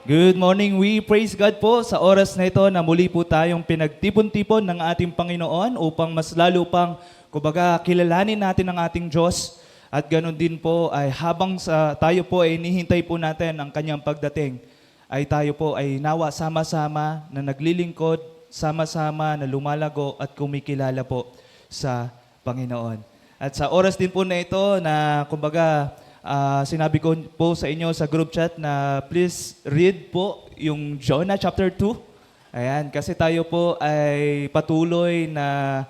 Good morning. We praise God po sa oras na ito na muli po tayong pinagtipon-tipon ng ating Panginoon upang mas lalo pang, kumbaga, kilalanin natin ang ating Diyos. At ganoon din po ay habang tayo po ay inihintay po natin ang kanyang pagdating, ay tayo po ay nawa sama-sama na naglilingkod, sama-sama na lumalago at kumikilala po sa Panginoon. At sa oras din po na ito na, kumbaga, sinabi ko po sa inyo sa group chat na please read po yung Jonah chapter 2. Ayan, kasi tayo po ay patuloy na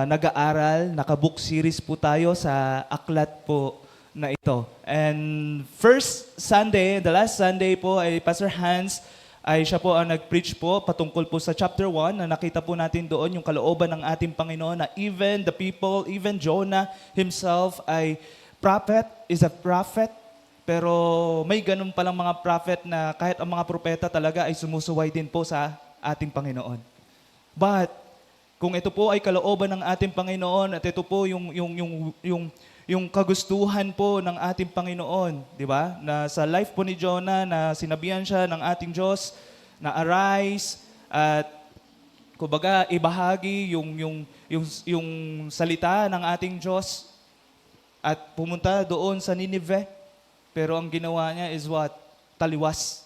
nag-aaral, naka-book series po tayo sa aklat po na ito. And first Sunday, the last Sunday po ay Pastor Hans ay siya po ang nag-preach po patungkol po sa chapter 1 na nakita po natin doon yung kalooban ng ating Panginoon na even the people, even Jonah himself ay prophet is a prophet, pero may ganun palang mga prophet na kahit ang mga propeta talaga ay sumusuway din po sa ating Panginoon. But kung ito po ay kalooban ng ating Panginoon at ito po yung kagustuhan po ng ating Panginoon, di ba? Na sa life po ni Jonah na sinabihan siya ng ating Diyos na arise at kumbaga ibahagi yung salita ng ating Diyos at pumunta doon sa Nineveh. Pero ang ginawa niya is what? Taliwas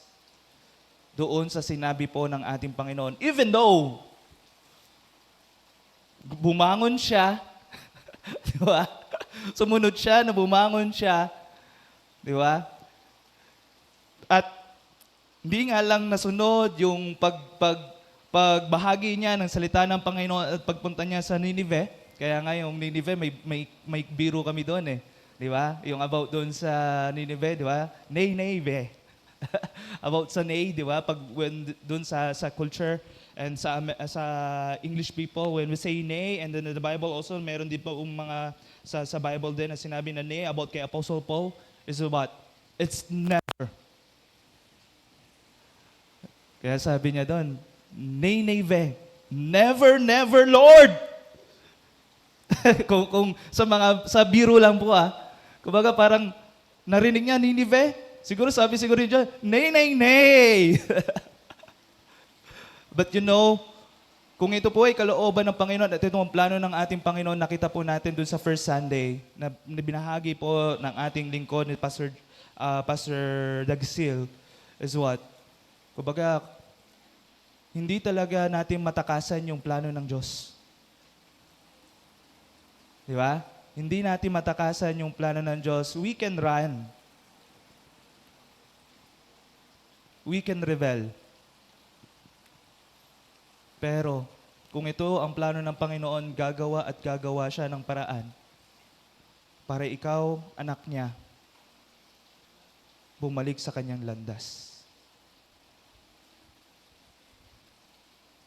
doon sa sinabi po ng ating Panginoon. Even though bumangon siya, di ba? Sumunod siya na bumangon siya, di ba? At hindi nga lang nasunod yung pagbahagi niya ng salita ng Panginoon at pagpunta niya sa Nineveh. Kaya nga yung Nineveh, may biro kami doon eh. Di ba? Yung about doon sa Nineveh, di ba? Nineveh. About sa Nay, di ba? Pag doon sa culture and sa English people, when we say Nay, and then the Bible also, meron din po mga sa Bible din na sinabi na Nay about kay Apostle Paul is what? It's never. Kaya sabi niya doon, Nineveh, never, never, Lord! kung sa biro lang po kumbaga parang narinig niya Nineveh, siguro niya, nay, nay, nay. But you know, kung ito po ay kalooban ng Panginoon at ito ang plano ng ating Panginoon, nakita po natin dun sa first Sunday na binahagi po ng ating lingkod ni Pastor Dagsil is what? Kumbaga, hindi talaga natin matakasan yung plano ng Diyos. Di ba? Hindi natin matakasan yung plano ng Diyos. We can run. We can rebel. Pero, kung ito ang plano ng Panginoon, gagawa at gagawa siya ng paraan para ikaw, anak niya, bumalik sa kanyang landas.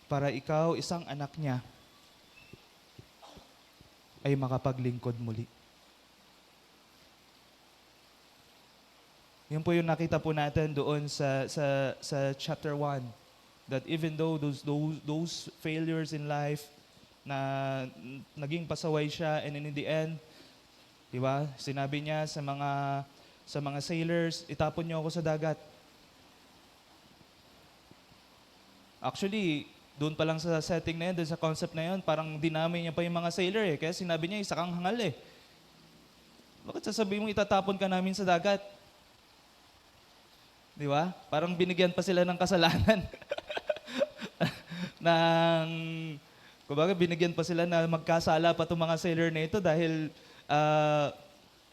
Para ikaw, isang anak niya, ay makapaglingkod muli. Yun po yung nakita po natin doon sa chapter 1. That even though those failures in life na naging pasaway siya, and in the end, di ba, sinabi niya sa mga sailors, itapon niyo ako sa dagat. Actually, doon pa lang sa setting na yun, doon sa concept na yun, parang dinamay niya pa yung mga sailor eh. Kaya sinabi niya, isa kang hangal eh. Bakit sasabihin mo itatapon ka namin sa dagat? Di ba? Parang binigyan pa sila ng kasalanan. Kumbaga, binigyan pa sila na magkasala pa itong mga sailor na ito dahil,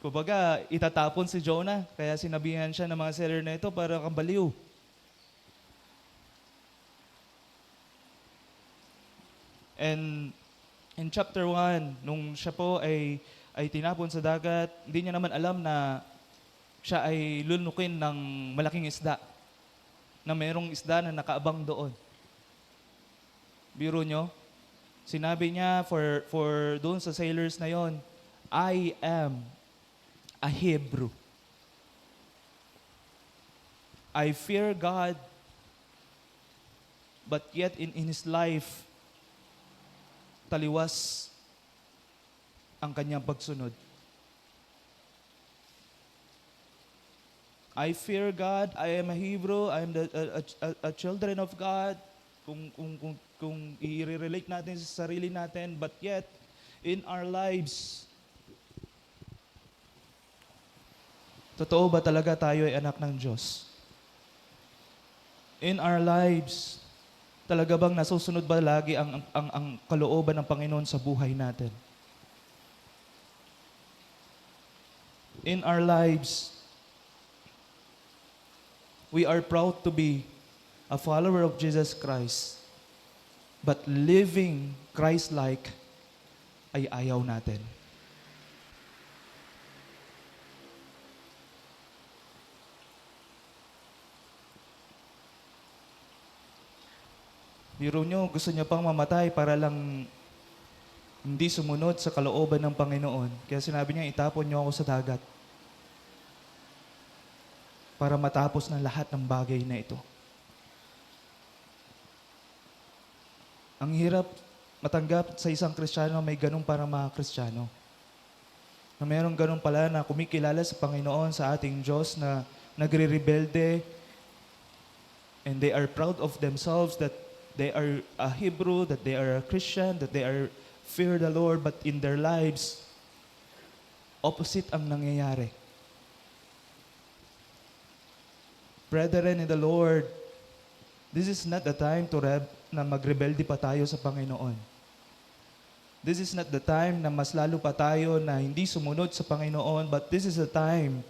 kumbaga, itatapon si Jonah. Kaya sinabihan siya ng mga sailor na ito, parang kang baliw. And in chapter 1, nung siya po ay tinapon sa dagat, hindi niya naman alam na siya ay lulunukin ng malaking isda. Na mayroong isda na nakaabang doon. Biro nyo, sinabi niya for doon sa sailors na yon, I am a Hebrew. I fear God, but yet in his life, taliwas ang kanyang pagsunod. I fear God, I am a Hebrew, I am a children of God, kung i-relate natin sa sarili natin, but yet, in our lives, totoo ba talaga tayo ay anak ng Diyos? In our lives, talaga bang nasusunod ba lagi ang kalooban ng Panginoon sa buhay natin? In our lives, we are proud to be a follower of Jesus Christ, but living Christ-like ay ayaw natin. Biro nyo, gusto niya pang mamatay para lang hindi sumunod sa kalooban ng Panginoon. Kaya sinabi niya, itapon niyo ako sa dagat para matapos ng lahat ng bagay na ito. Ang hirap matanggap sa isang Kristiyano may ganun para mga Kristiyano. Na mayroong ganun pala na kumikilala sa Panginoon, sa ating Diyos, na nagre-rebelde, and they are proud of themselves that they are a Hebrew, that they are a Christian, that they are fear the Lord, but in their lives, opposite ang nangyayari. Brethren in the Lord, this is not the time na magrebelde pa tayo sa Panginoon. This is not the time na mas lalo pa tayo na hindi sumunod sa Panginoon, but this is the time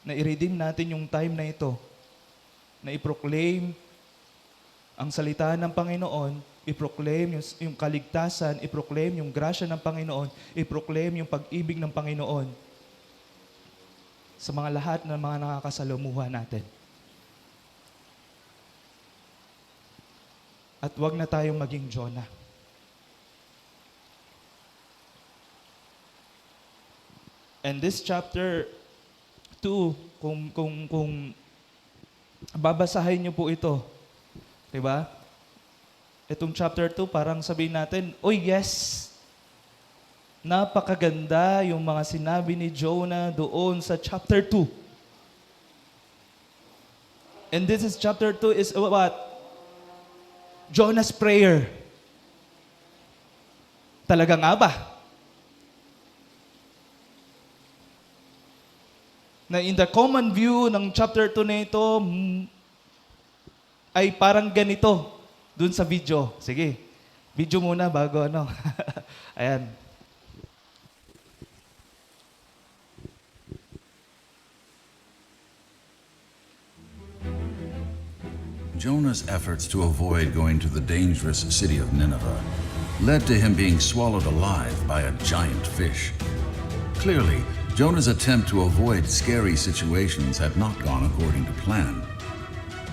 na i-redeem natin yung time na ito, na i-proclaim ang salita ng Panginoon, i-proclaim yung kaligtasan, i-proclaim yung grasya ng Panginoon, i-proclaim yung pag-ibig ng Panginoon sa mga lahat ng mga nakakasalamuha natin. At wag na tayong maging Jonah. And this chapter 2, kung babasahin niyo po ito, diba? Itong chapter 2, parang sabihin natin, oy yes, napakaganda yung mga sinabi ni Jonah doon sa chapter 2. And this is chapter 2 is what? Jonah's prayer. Talaga nga ba? Na in the common view ng chapter 2 na ito, ay parang ganito dun sa video. Sige, video muna bago ano. Ayan. Jonah's efforts to avoid going to the dangerous city of Nineveh led to him being swallowed alive by a giant fish. Clearly, Jonah's attempt to avoid scary situations had not gone according to plan.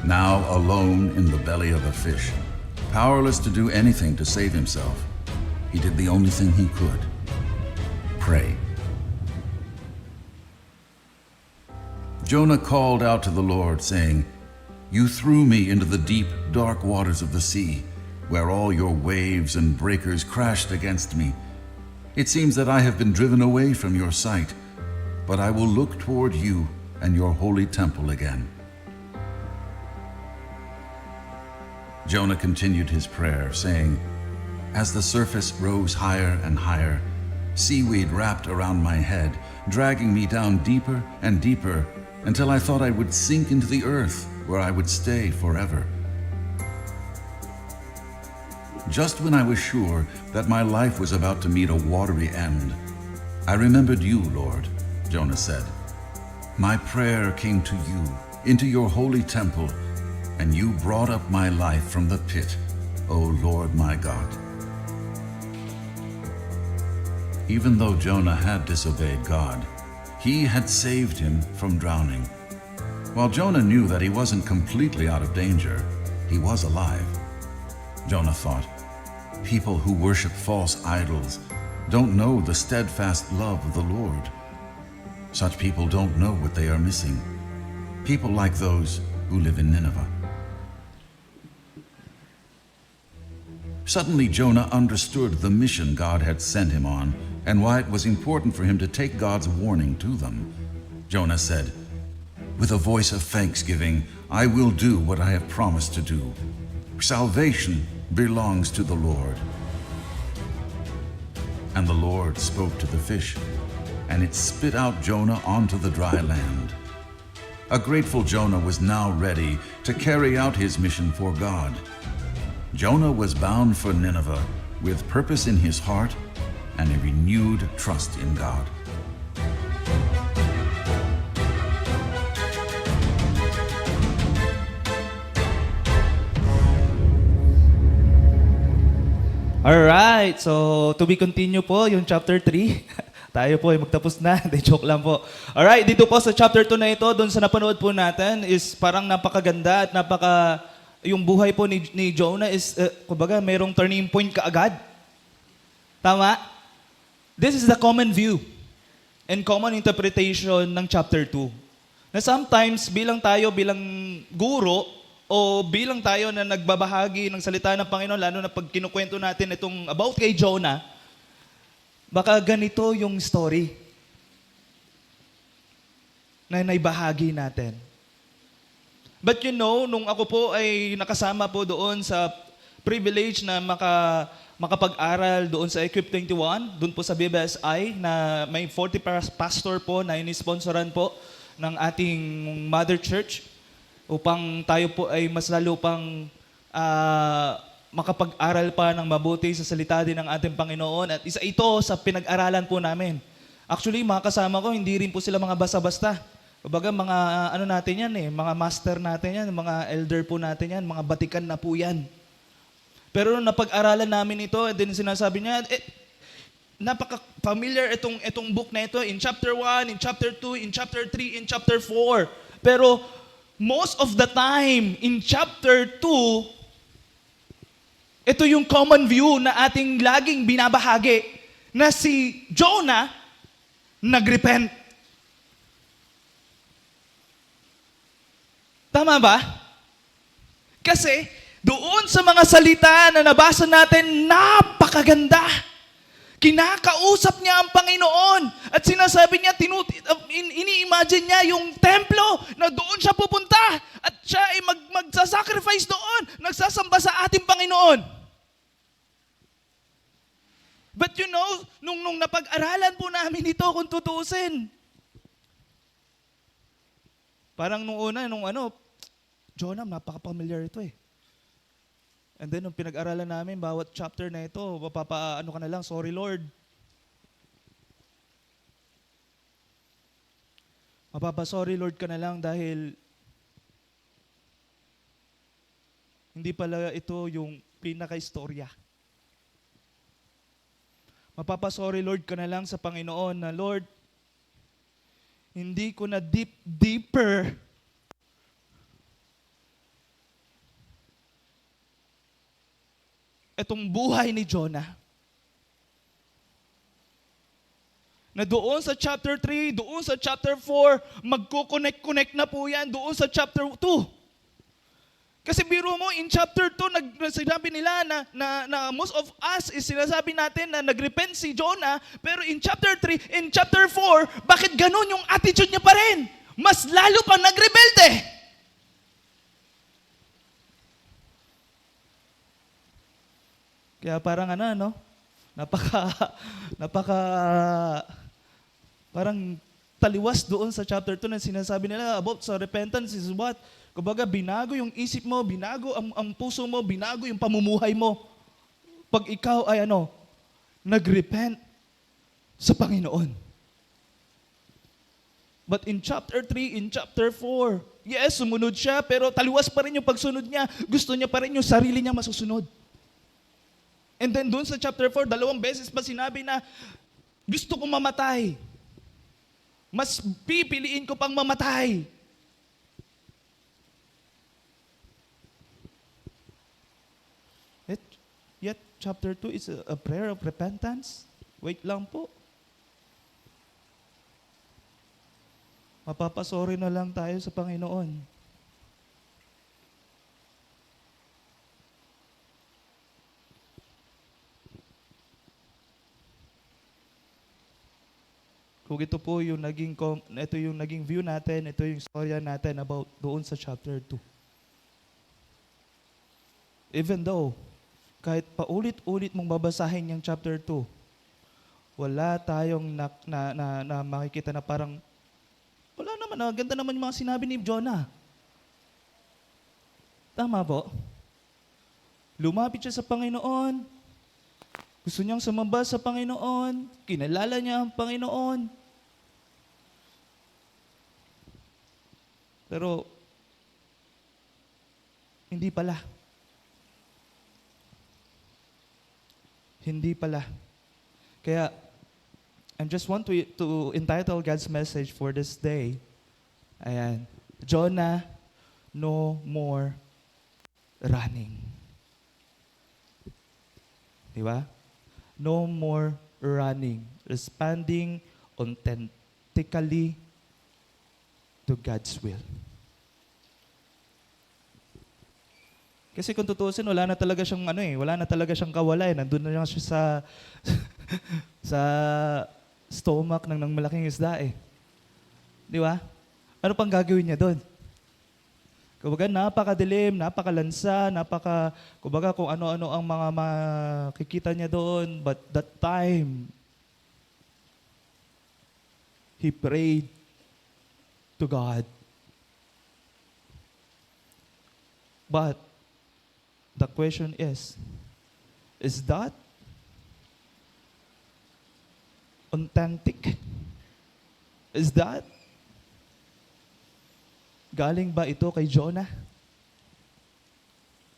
Now alone in the belly of a fish, powerless to do anything to save himself, he did the only thing he could: pray. Jonah called out to the Lord, saying, "You threw me into the deep, dark waters of the sea, where all your waves and breakers crashed against me. It seems that I have been driven away from your sight, but I will look toward you and your holy temple again." Jonah continued his prayer, saying, "As the surface rose higher and higher, seaweed wrapped around my head, dragging me down deeper and deeper, until I thought I would sink into the earth, where I would stay forever. Just when I was sure that my life was about to meet a watery end, I remembered you, Lord," Jonah said. "My prayer came to you, into your holy temple, and you brought up my life from the pit, O Lord my God." Even though Jonah had disobeyed God, he had saved him from drowning. While Jonah knew that he wasn't completely out of danger, he was alive. Jonah thought, people who worship false idols don't know the steadfast love of the Lord. Such people don't know what they are missing. People like those who live in Nineveh. Suddenly Jonah understood the mission God had sent him on and why it was important for him to take God's warning to them. Jonah said, With a voice of thanksgiving, I will do what I have promised to do. Salvation belongs to the Lord. And the Lord spoke to the fish, and it spit out Jonah onto the dry land. A grateful Jonah was now ready to carry out his mission for God. Jonah was bound for Nineveh with purpose in his heart and a renewed trust in God. Alright, so to be continue po yung chapter 3. Tayo po ay magtapos na. De, joke lang po. Alright, dito po sa chapter 2 na ito, doon sa napanood po natin, is parang napakaganda at yung buhay po ni Jonah is, kumbaga, mayroong turning point kaagad. Tama? This is the common view and common interpretation ng chapter 2. Na sometimes, bilang guro, o bilang tayo na nagbabahagi ng salita ng Panginoon, lalo na pag kinukwento natin itong about kay Jonah, baka ganito yung story na naibahagi natin. But you know, nung ako po ay nakasama po doon sa privilege na makapag-aral doon sa Equip 21, doon po sa BBSI, na may 40 pastor po na inisponsoran po ng ating mother church, upang tayo po ay mas lalo pang makapag-aral pa ng mabuti sa salita din ng ating Panginoon. At isa ito sa pinag-aralan po namin. Actually, mga kasama ko, hindi rin po sila mga basta-basta. Kumbaga, mga ano natin yan mga master natin yan, mga elder po natin yan, mga batikan na po yan. Pero nung napag-aralan namin ito, and then sinasabi niya, napaka-familiar itong book na ito in chapter 1, in chapter 2, in chapter 3, in chapter 4. Pero most of the time, in chapter 2, ito yung common view na ating laging binabahagi, na si Jonah nagrepent. Tama ba? Kasi, doon sa mga salita na nabasa natin, napakaganda. Kinakausap niya ang Panginoon at sinasabi niya, ini-imagine niya yung templo na doon siya pupunta at siya ay magsasacrifice doon, nagsasamba sa ating Panginoon. But you know, nung napag-aralan po namin ito kung tutusin, parang nung una, Jonah, napaka-familiar ito eh. And then, nung pinag-aralan namin, bawat chapter na ito, ano ka na lang, sorry Lord. Sorry Lord ka na lang dahil hindi pala ito yung pinaka-istorya. Sorry Lord ka na lang sa Panginoon na, Lord, hindi ko na deeper itong buhay ni Jonah. Na doon sa chapter 3, doon sa chapter 4, magko-connect na po yan doon sa chapter 2. Kasi biro mo, in chapter 2, sinabi nila na most of us is sinasabi natin na nagrepent si Jonah, pero in chapter 3, in chapter 4, bakit ganun yung attitude niya pa rin? Mas lalo pa nagrebelde. Kaya parang parang taliwas doon sa chapter 2 na sinasabi nila about sa repentance is what? Kumbaga, binago yung isip mo, binago ang puso mo, binago yung pamumuhay mo. Pag ikaw ay nagrepent sa Panginoon. But in chapter 3, in chapter 4, yes, sumunod siya, pero taliwas pa rin yung pagsunod niya. Gusto niya pa rin yung sarili niya masusunod. And then doon sa chapter 4, 2 beses pa sinabi na, gusto kong mamatay. Mas pipiliin ko pang mamatay. Yet chapter 2 is a prayer of repentance. Wait lang po. Sorry na lang tayo sa Panginoon. Kung So ito po yung ito yung naging view natin, ito yung storya natin about doon sa chapter 2. Even though, kahit paulit-ulit mong babasahin yung chapter 2, wala tayong na makikita na parang, wala naman, ganda naman yung mga sinabi ni Jonah. Tama po. Lumapit siya sa Panginoon, gusto niyang sumamba sa Panginoon, kinalala niya ang Panginoon. Pero, hindi pala. Hindi pala. Kaya, I just want to entitle God's message for this day. Ayan. Jonah, no more running. Di ba? No more running. Responding authentically to God's will. Kasi kung tutusin, wala na talaga siyang kawalay. Nandun na lang siya sa stomach ng malaking isda eh. Di ba? Ano pang gagawin niya doon? Kumbaga, napakadilim, napakalansa, kumbaga kung ano-ano ang mga makikita niya doon. But that time, he prayed to God. But, the question is that authentic? Is that galing ba ito kay Jonah?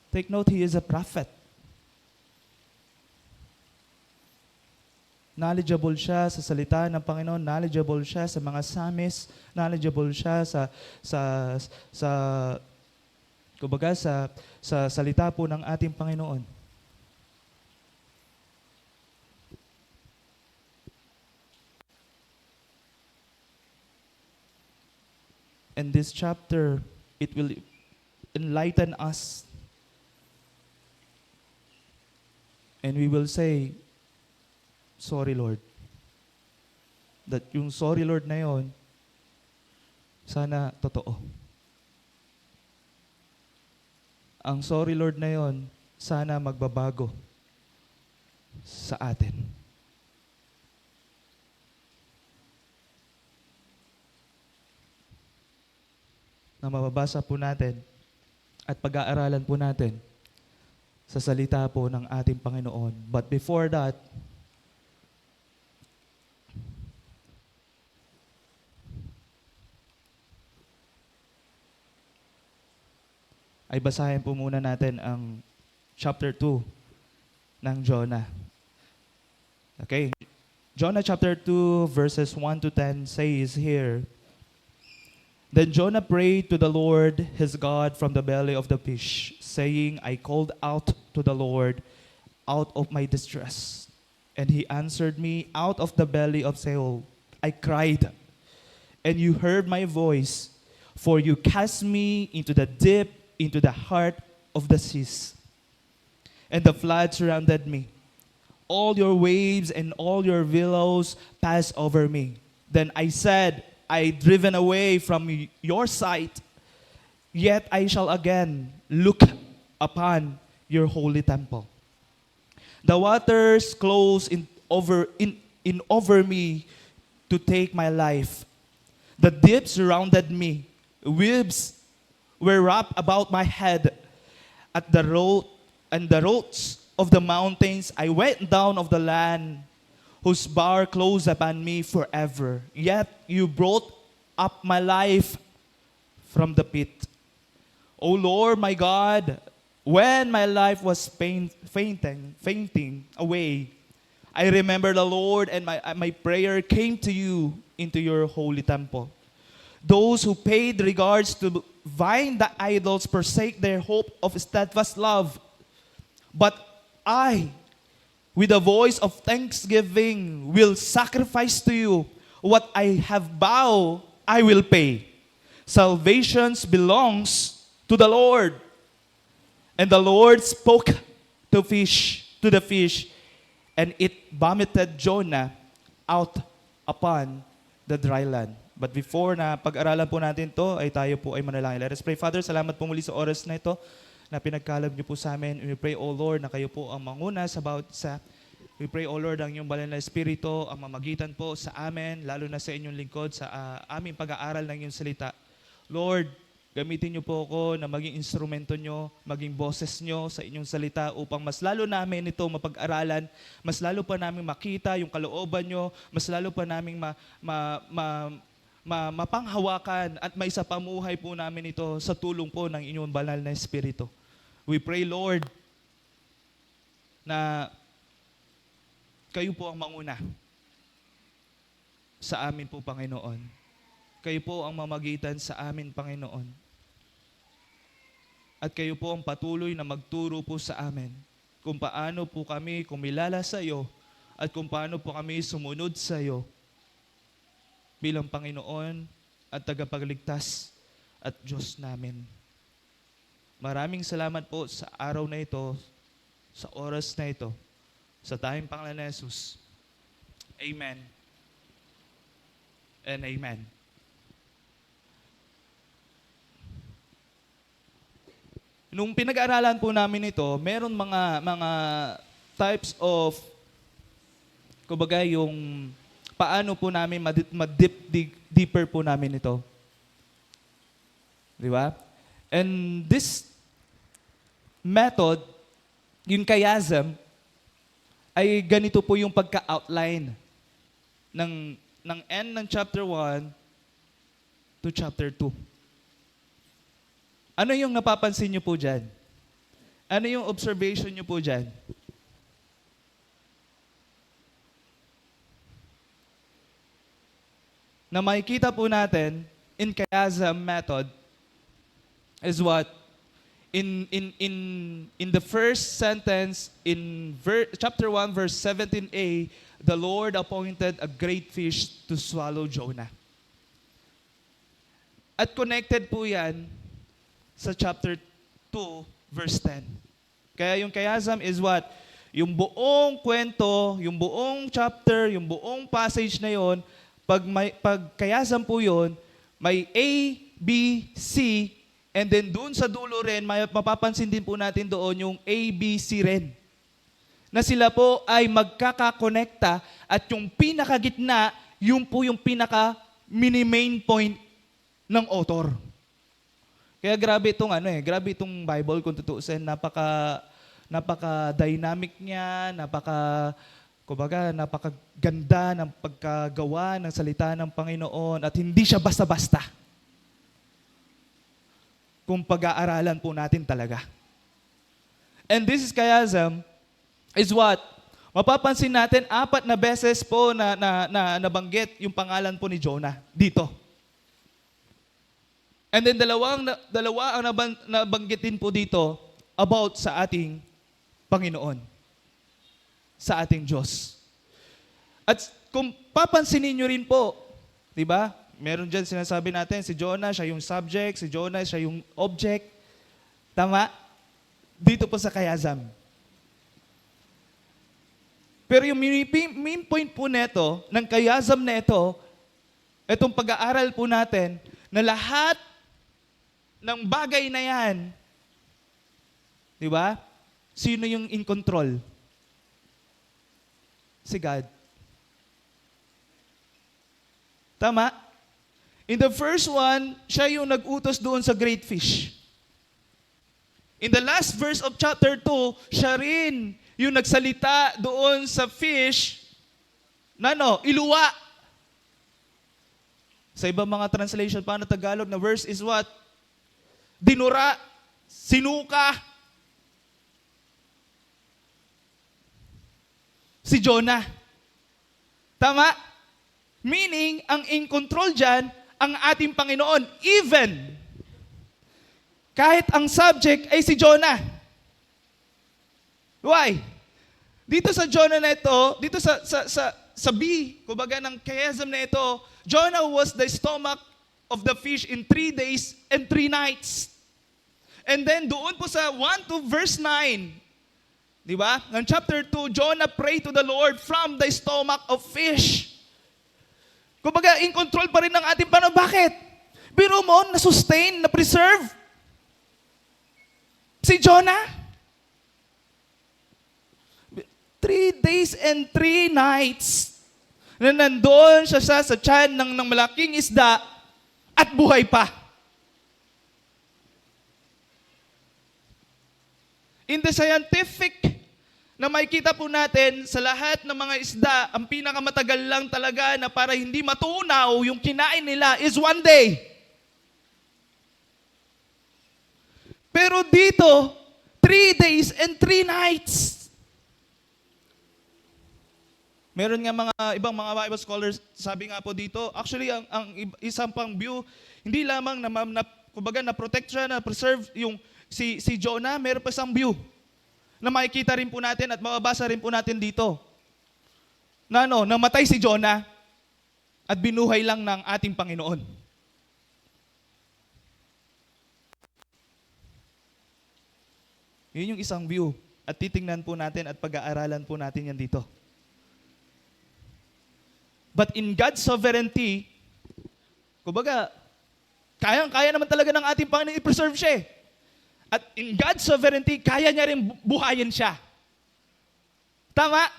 Take note, he is a prophet. Knowledgeable siya sa salita ng Panginoon, knowledgeable siya sa mga psalms, knowledgeable siya kumbaga sa salita po ng ating Panginoon. And this chapter, it will enlighten us. And we will say, sorry Lord. That yung sorry Lord na yon, sana totoo. Ang sorry Lord na yon, sana magbabago sa atin. Na mababasa po natin at pag-aaralan po natin sa salita po ng ating Panginoon. But before that, ay basahin po muna natin ang chapter 2 ng Jonah. Okay. Jonah chapter 2 verses 1 to 10 says here, Then Jonah prayed to the Lord his God from the belly of the fish, saying, I called out to the Lord out of my distress. And he answered me out of the belly of Sheol. I cried, and you heard my voice, for you cast me into the deep, into the heart of the seas. And the flood surrounded me. All your waves and all your billows passed over me. Then I said, I driven away from your sight, yet I shall again look upon your holy temple. The waters closed in over me to take my life. The deep surrounded me. Waves were wrapped about my head. At the roads of the mountains I went down of the land, whose bar closed upon me forever. Yet you brought up my life from the pit. O Lord my God, when my life was fainting away, I remember the Lord, and my prayer came to you into your holy temple. Those who paid regards to the idols forsake their hope of steadfast love. But I, with a voice of thanksgiving, will sacrifice to you. What I have vowed, I will pay. Salvation belongs to the Lord. And the Lord spoke to the fish, and it vomited Jonah out upon the dry land. But before na pag-aralan po natin to, ay tayo po ay manalangin. Let us pray. Father, salamat po muli sa oras na ito na pinagkalab niyo po sa amin. We pray, O Lord, na kayo po ang manguna sa bawat isa. We pray, O Lord, ang iyong banal na Espiritu ang mamagitan po sa amin, lalo na sa inyong lingkod, sa aming pag-aaral ng iyong salita. Lord, gamitin niyo po ako na maging instrumento niyo, maging boses niyo sa inyong salita upang mas lalo namin ito mapag-aralan, mas lalo pa namin makita yung kalooban niyo, mas lalo pa namin mapanghawakan at maisapamuhay po namin ito sa tulong po ng inyong banal na Espiritu. We pray, Lord, na kayo po ang manguna sa amin po, Panginoon. Kayo po ang mamagitan sa amin, Panginoon. At kayo po ang patuloy na magturo po sa amin kung paano po kami kumilala sa iyo at kung paano po kami sumunod sa iyo bilang Panginoon at tagapagligtas at Diyos namin. Maraming salamat po sa araw na ito, sa oras na ito, sa tayong pangalan ni Jesus. Amen. And amen. Nung pinag-aaralan po namin ito, meron mga types of, kumbaga yung paano po namin deeper po namin ito. Di ba? And this method, yung chiasm, ay ganito po yung pagka-outline ng end ng chapter 1 to chapter 2. Ano yung napapansin nyo po dyan? Ano yung observation nyo po dyan? Na makikita po natin in chiasm method is what? In the first sentence in chapter 1 verse 17a, the Lord appointed a great fish to swallow Jonah. At connected po yan sa chapter 2 verse 10. Kaya yung chiasm is what? Yung buong kwento, yung buong chapter, yung buong passage na yon, pag chiasm po yon, may A, B, C, and then doon sa dulo rin, mapapansin din po natin doon yung ABC rin. Na sila po ay magkakakonekta at yung pinakagitna, yung po yung pinaka-mini-main point ng author. Kaya grabe itong Bible kung tutuusin, napaka-dynamic niya, napakaganda ng pagkagawa ng salita ng Panginoon at hindi siya basta-basta. Kung pag-aaralan po natin talaga. And this is chiasm is what? Mapapansin natin 4 na beses po na nabanggit yung pangalan po ni Jonah dito. And then dalawa ang nabanggitin po dito about sa ating Panginoon. Sa ating Diyos. At kung papansinin nyo rin po, di ba? Meron dyan sinasabi natin, si Jonah, siya yung subject, si Jonah, siya yung object. Tama? Dito po sa chiasm. Pero yung main point po neto, ng chiasm na ito, itong pag-aaral po natin, na lahat ng bagay na yan, di ba? Sino yung in control? Si God. Tama? In the first one, siya yung nag-utos doon sa great fish. In the last verse of chapter 2, siya rin yung nagsalita doon sa fish na iluwa. Sa ibang mga translation pa na Tagalog na verse is what? Dinura, sinuka. Si Jonah. Tama? Meaning, ang in control dyan, ang ating Panginoon, even kahit ang subject ay si Jonah. Why? Dito sa Jonah na ito, dito sa B, kumbaga ng chiasm na ito, Jonah was the stomach of the fish in 3 days and 3 nights. And then doon po sa 1 to verse 9, di ba? Ng chapter 2, Jonah prayed to the Lord from the stomach of fish. Kumbaga, in control pa rin ng ating Panginoon. Bakit? Biro mo, na-sustain, na-preserve. Si Jonah, 3 days and 3 nights na nandoon siya sa tiyan ng malaking isda at buhay pa. In the scientific na makikita po natin sa lahat ng mga isda, ang pinakamatagal lang talaga na para hindi matunaw yung kinain nila is 1 day. Pero dito, 3 days and 3 nights. Meron nga mga ibang mga Bible scholars, sabi nga po dito, actually ang isang pang view, hindi lamang kumbaga na-protect siya, na-preserve yung si Jonah, meron pa isang view na makikita rin po natin at mababasa rin po natin dito. Na namatay si Jonah at binuhay lang ng ating Panginoon. Yun yung isang view at titingnan po natin at pag-aaralan po natin yan dito. But in God's sovereignty, kumbaga, kaya naman talaga ng ating Panginoon i-preserve siya. At in God's sovereignty, kaya niya rin buhayin siya. Tama?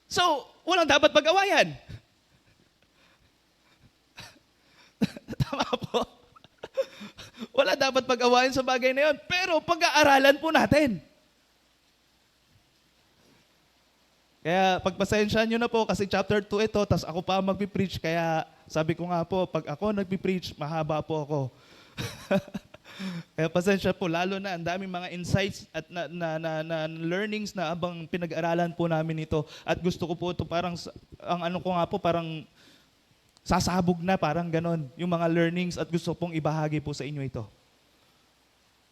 So, walang dapat pag-awayan. Tama po. Wala dapat pag-awayan sa bagay na yun. Pero pag-aaralan po natin. Kaya pagpasensyahan nyo na po kasi chapter 2 ito, tas ako pa magpipreach. Kaya sabi ko nga po, pag ako nagpipreach, mahaba po ako. Kaya pasensya po, lalo na ang daming mga insights at na learnings na abang pinag-aralan po namin ito. At gusto ko po ito parang, ang ano ko nga po, parang sasabog na, parang ganon. Yung mga learnings at gusto pong ibahagi po sa inyo ito.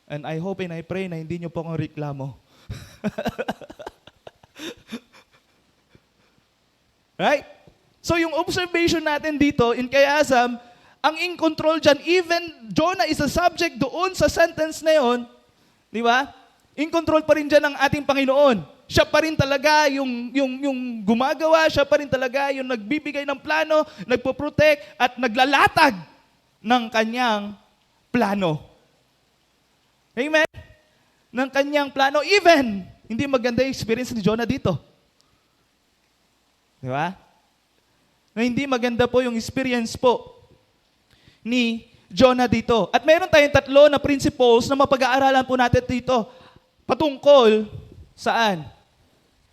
And I hope and I pray na hindi nyo po akong reklamo. Right? So yung observation natin dito in kay Asam, ang in control dyan, even Jonah is a subject doon sa sentence na yun, di ba? In control pa rin dyan ng ating Panginoon. Siya pa rin talaga yung gumagawa, siya pa rin talaga yung nagbibigay ng plano, nagpo-protect at naglalatag ng kanyang plano. Amen? Ng kanyang plano. Even, hindi maganda yung experience ni Jonah dito. Di ba? Na hindi maganda po yung experience po ni Jonah dito. At mayroon tayong 3 na principles na mapag-aaralan po natin dito patungkol saan?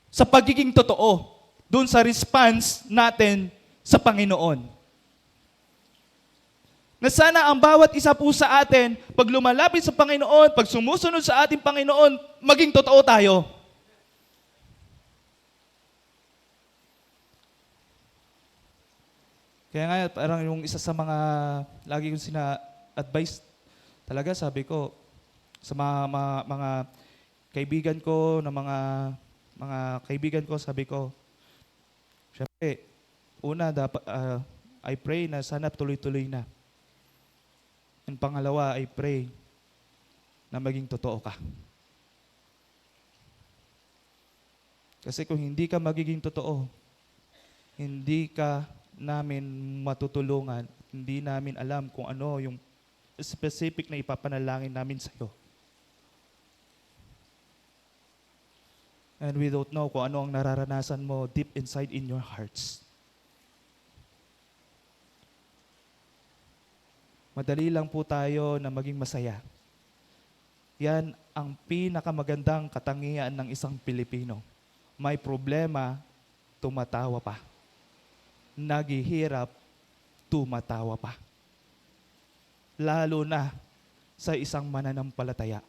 Sa pagiging totoo. Doon sa response natin sa Panginoon. Na sana ang bawat isa po sa atin, pag lumalapit sa Panginoon, pag sumusunod sa ating Panginoon, maging totoo tayo. Kaya nga, parang yung isa sa mga lagi kong sina-advise, talaga sabi ko, sa mga kaibigan ko, na mga kaibigan ko, sabi ko, syempre, una, dapat, I pray na sana tuloy-tuloy na. And pangalawa, I pray na maging totoo ka. Kasi kung hindi ka magiging totoo, hindi ka namin matutulungan, hindi namin alam kung ano yung specific na ipapanalangin namin sa iyo. And we don't know kung ano ang nararanasan mo deep inside in your hearts. Madali lang po tayo na maging masaya. Yan ang pinakamagandang katangian ng isang Pilipino. May problema, tumatawa pa. Naghihirap, tumatawa pa. Lalo na sa isang mananampalataya.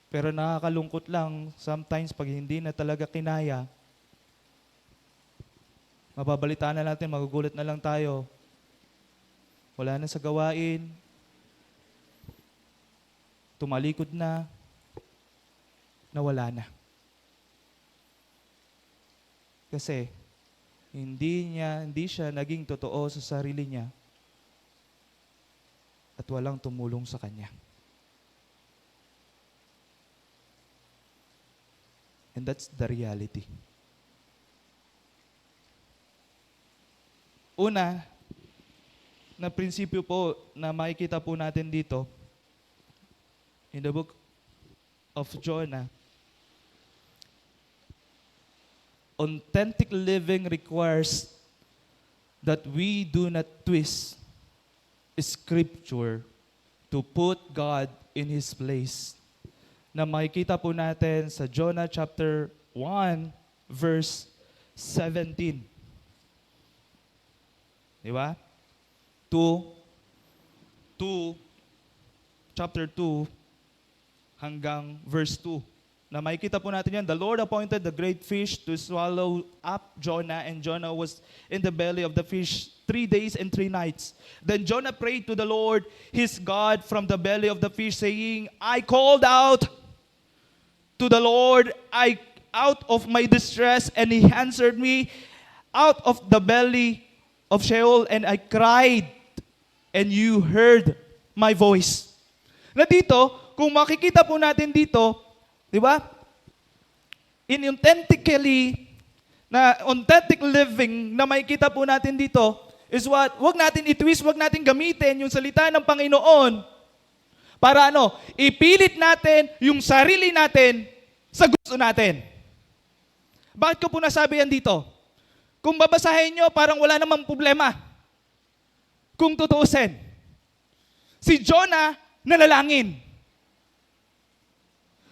Pero nakakalungkot lang, sometimes pag hindi na talaga kinaya, mababalitaan na natin, magugulat na lang tayo. Wala na sa gawain, tumalikod na, nawala na. Kasi hindi siya naging totoo sa sarili niya at walang tumulong sa kanya. And that's the reality. una na prinsipyo po na makikita po natin dito in the book of Jonah, authentic living requires that we do not twist Scripture to put God in His place. Na makikita po natin sa Jonah chapter 1, verse 17. Di ba? Chapter 2 hanggang verse 2. Na makikita po natin yan, the Lord appointed the great fish to swallow up Jonah, and Jonah was in the belly of the fish 3 days and 3 nights. Then Jonah prayed to the Lord his God from the belly of the fish, saying, I called out to the Lord out of my distress, and He answered me out of the belly of Sheol, and I cried, and you heard my voice. Na dito, kung makikita po natin dito, di ba? Authentic living na makikita po natin dito is what? Wag natin itwist, wag natin gamitin yung salita ng Panginoon para ipilit natin yung sarili natin sa gusto natin. Bakit ko po nasabi yan dito? Kung babasahin nyo, parang wala namang problema. Kung tutuusin. Si Jonah, nalalangin.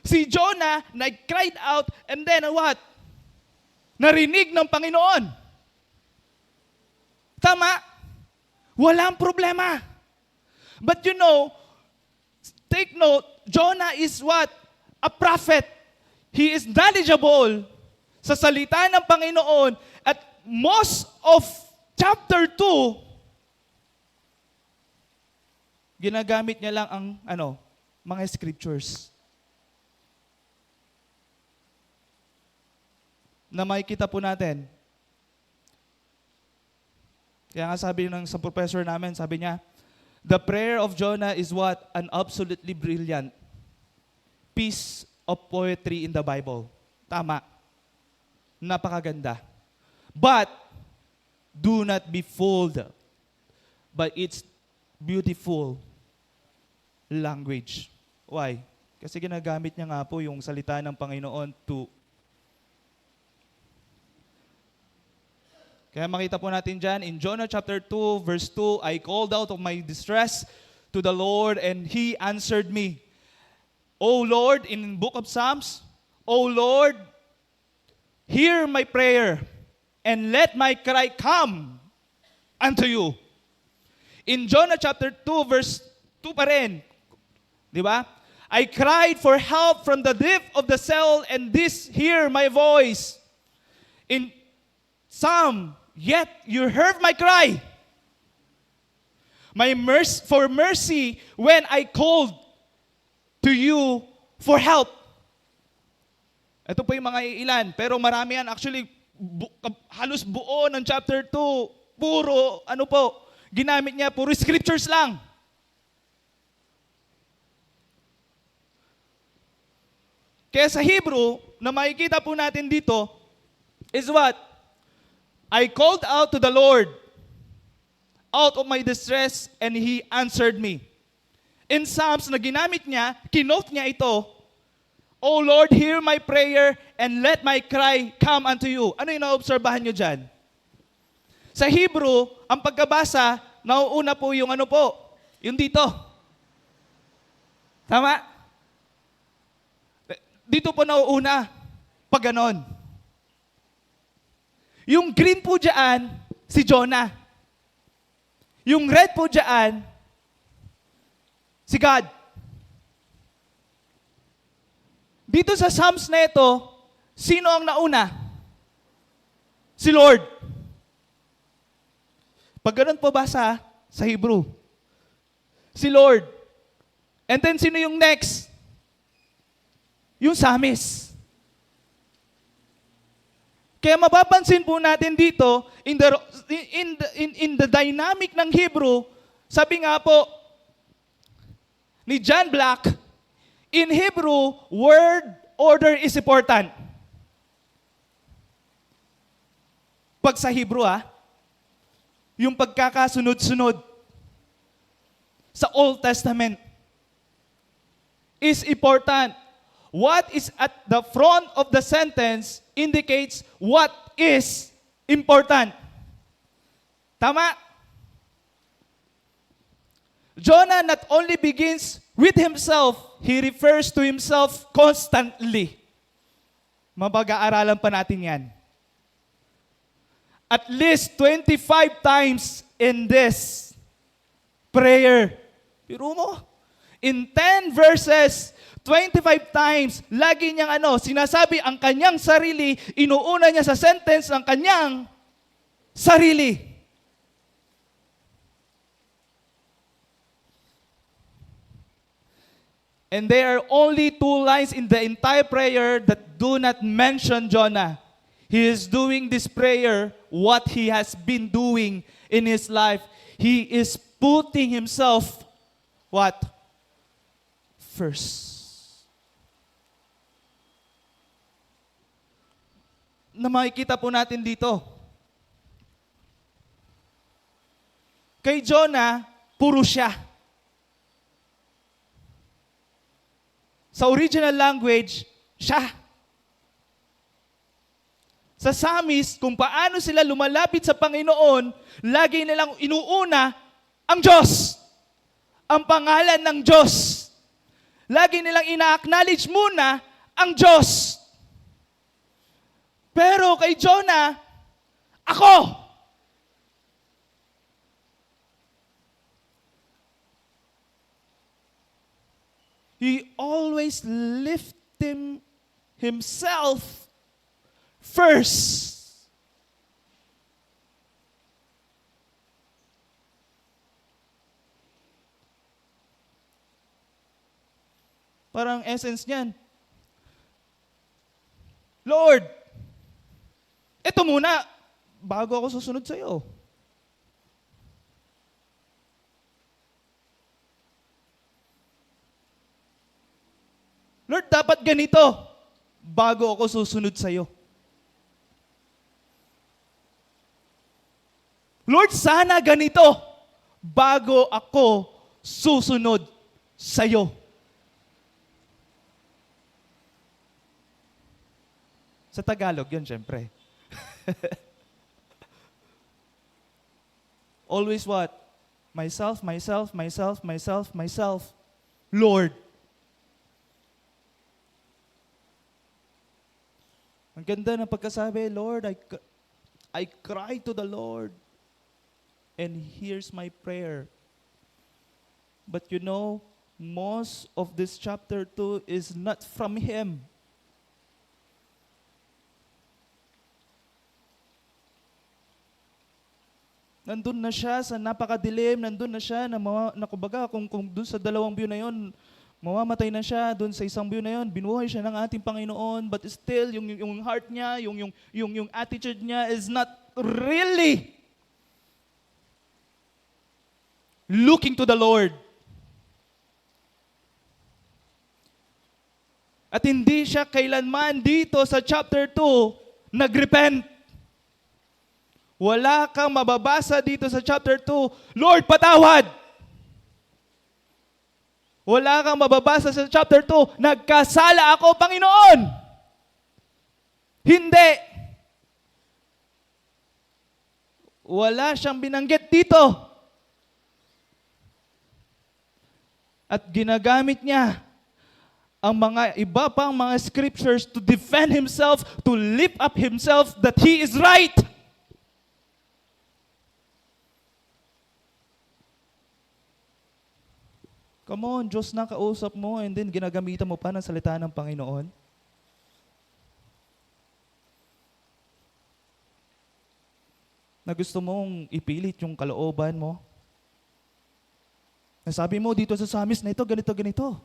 Si Jonah, cried out, and then what? Narinig ng Panginoon. Tama? Walang problema. But take note, Jonah is what? A prophet. He is knowledgeable sa salita ng Panginoon, at most of chapter 2, ginagamit niya lang ang mga scriptures. Na makikita po natin. Kaya nga sabi sa professor namin, sabi niya, the prayer of Jonah is what? An absolutely brilliant piece of poetry in the Bible. Tama. Napakaganda. But, do not be fooled by its beautiful language. Why? Kasi ginagamit niya nga po yung salita ng Panginoon to. Kaya makita po natin dyan, in Jonah chapter 2, verse 2, I called out of my distress to the Lord, and He answered me. O Lord, in book of Psalms, O Lord, hear my prayer, and let my cry come unto you. In Jonah chapter 2, verse 2 pa rin, di ba? I cried for help from the depth of the Sheol, and this hear my voice. In Psalm, yet you heard my cry. For mercy when I called to you for help. Ito po yung mga ilan, pero marami yan. Actually, halos buo ng chapter 2, puro, ginamit niya, puro scriptures lang. Kaya sa Hebrew, na makikita po natin dito, is what? I called out to the Lord out of my distress, and He answered me. In Psalms na ginamit niya, kinote niya ito, O Lord, hear my prayer, and let my cry come unto you. Ano yung naobserbahan nyo dyan? Sa Hebrew, ang pagkabasa, nauuna po yung yung dito. Tama? Dito po nauuna, pag ganon. Yung green po dyan, si Jonah. Yung red po dyan, si God. Dito sa Psalms na ito, sino ang nauna? Si Lord. Pag ganun po basa sa Hebrew, si Lord. And then sino yung next? Yung Psalmist. Kaya mapapansin po natin dito, in the dynamic ng Hebrew, sabi nga po ni John Black, in Hebrew, word order is important. Pag sa Hebrew yung pagkakasunod-sunod sa Old Testament is important. What is at the front of the sentence indicates what is important. Tama? Jonah not only begins with himself, he refers to himself constantly. Mapag-aaralan pa natin yan. At least 25 times in this prayer. Pero mo, in 10 verses, 25 times, lagi niyang sinasabi ang kanyang sarili, inuuna niya sa sentence ang kanyang sarili. And there are only 2 lines in the entire prayer that do not mention Jonah. He is doing this prayer, what he has been doing in his life. He is putting himself, what? First. Na makikita po natin dito. Kay Jonah, puro siya. Sa original language, siya. Sa Psalmist, kung paano sila lumalapit sa Panginoon, lagi nilang inuuna ang Diyos. Ang pangalan ng Diyos. Lagi nilang ina-acknowledge muna ang Diyos. Pero kay Jonah, ako! He always lifted himself first. Parang essence niyan. Lord, ito muna, bago ako susunod sa iyo. Lord, dapat ganito, bago ako susunod sa iyo. Lord, sana ganito, bago ako susunod sa iyo. Sa Tagalog yun, syempre. Always what? Myself, myself, myself, myself, myself. Lord. Ang ganda ng pagkasabi, Lord, I cry to the Lord and He hears my prayer. But you know, most of this chapter 2 is not from Him. Nandun na siya sa napakadilim, nandun na siya na kumbaga, kung dun sa 2 view na yon, mamamatay na siya, dun sa 1 view na yon, binuhay siya ng ating Panginoon, but still, yung heart niya, yung attitude niya is not really looking to the Lord. At hindi siya kailanman dito sa chapter 2 nag-repent. Wala kang mababasa dito sa chapter 2, Lord, patawad! Wala kang mababasa sa chapter 2, nagkasala ako, Panginoon! Hindi! Wala siyang binanggit dito. At ginagamit niya ang mga iba pang mga scriptures to defend himself, to lift up himself that he is right. Come on, Diyos na kausap mo and then ginagamitan mo pa ng salita ng Panginoon. Na gusto mong ipilit yung kalooban mo. Nasabi mo dito sa Psalmist na ito, ganito, ganito.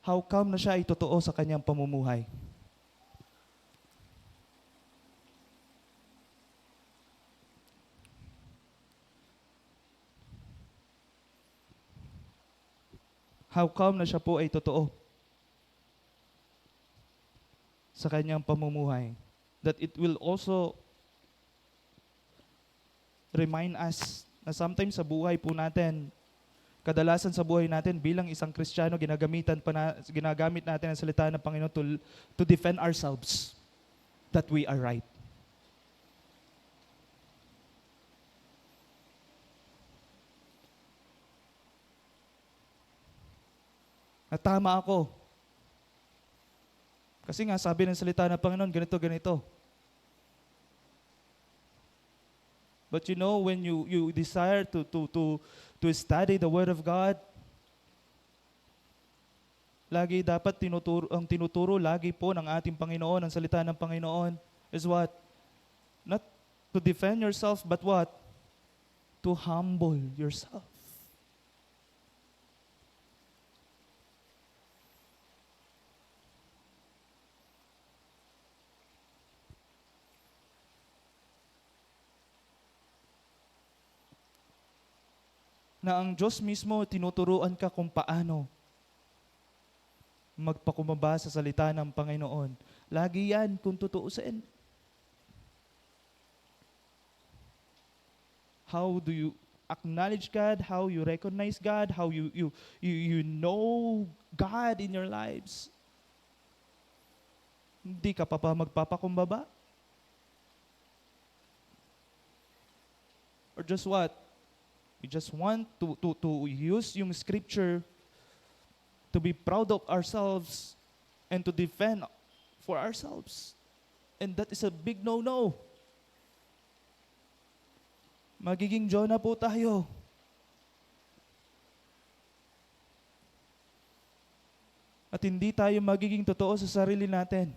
How come na siya ay totoo sa kanyang pamumuhay? How come na siya po ay totoo? sa kanyang pamumuhay. That it will also remind us na sometimes sa buhay po natin, kadalasan sa buhay natin bilang isang Kristiyano, ginagamit natin ang salita ng Panginoon to defend ourselves that we are right. Na tama ako. Kasi nga sabi ng salita ng Panginoon, ganito, ganito. But you know, when you desire to study the Word of God, lagi dapat tinuturo lagi po ng ating Panginoon, ang salita ng Panginoon, is what? Not to defend yourself, but what? To humble yourself. Na ang Diyos mismo tinuturuan ka kung paano magpakumbaba sa salita ng Panginoon. Lagi yan kung tutuusin. How do you acknowledge God? How you recognize God? How you know God in your lives? Hindi ka pa magpapakumbaba? Or just what? We just want to use yung scripture to be proud of ourselves and to defend for ourselves. And that is a big no-no. Magiging Jonah po tayo. At hindi tayo magiging totoo sa sarili natin.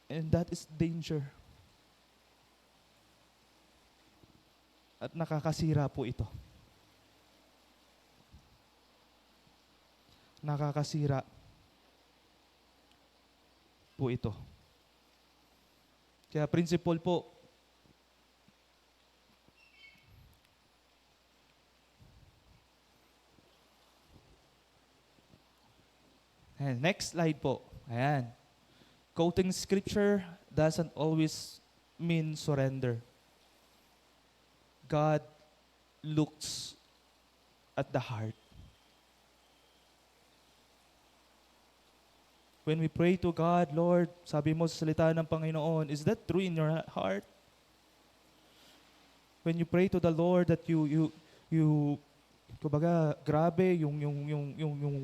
And that is danger. At nakakasira po ito. Nakakasira po ito. Kaya principle po, ayan, next slide po. Ayan. Quoting scripture doesn't always mean surrender. God looks at the heart. When we pray to God, Lord, sabi mo sa salita ng Panginoon, is that true in your heart? When you pray to the Lord that you kumbaga, grabe yung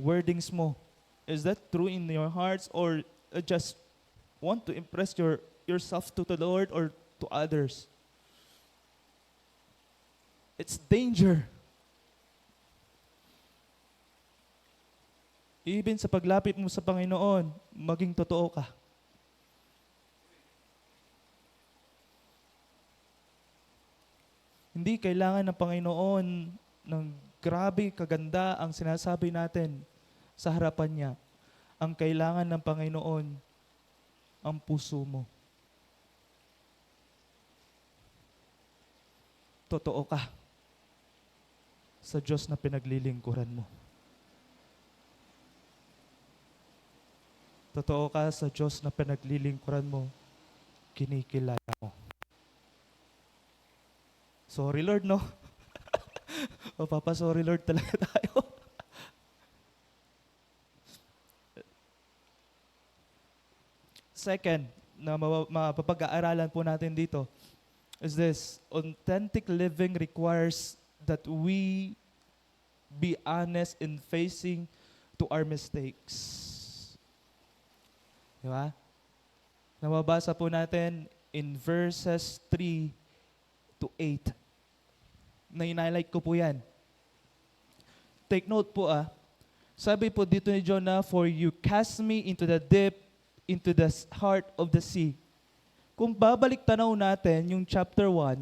wordings mo, is that true in your hearts or just want to impress yourself to the Lord or to others? It's danger. Even sa paglapit mo sa Panginoon, maging totoo ka. Hindi kailangan ng Panginoon ng grabe kaganda ang sinasabi natin sa harapan niya. Ang kailangan ng Panginoon, ang puso mo. Totoo ka sa Diyos na pinaglilingkuran mo. Totoo ka sa Diyos na pinaglilingkuran mo, kinikilala mo. Sorry Lord, no? O Papa, sorry Lord talaga tayo. Second, na mapapag-aaralan po natin dito, is this: authentic living requires that we be honest in facing to our mistakes. Di ba? Nababasa po natin in verses 3 to 8. Na-highlight ko po yan. Take note po Sabi po dito ni Jonah, for you cast me into the deep, into the heart of the sea. Kung babalik tanaw natin yung chapter 1,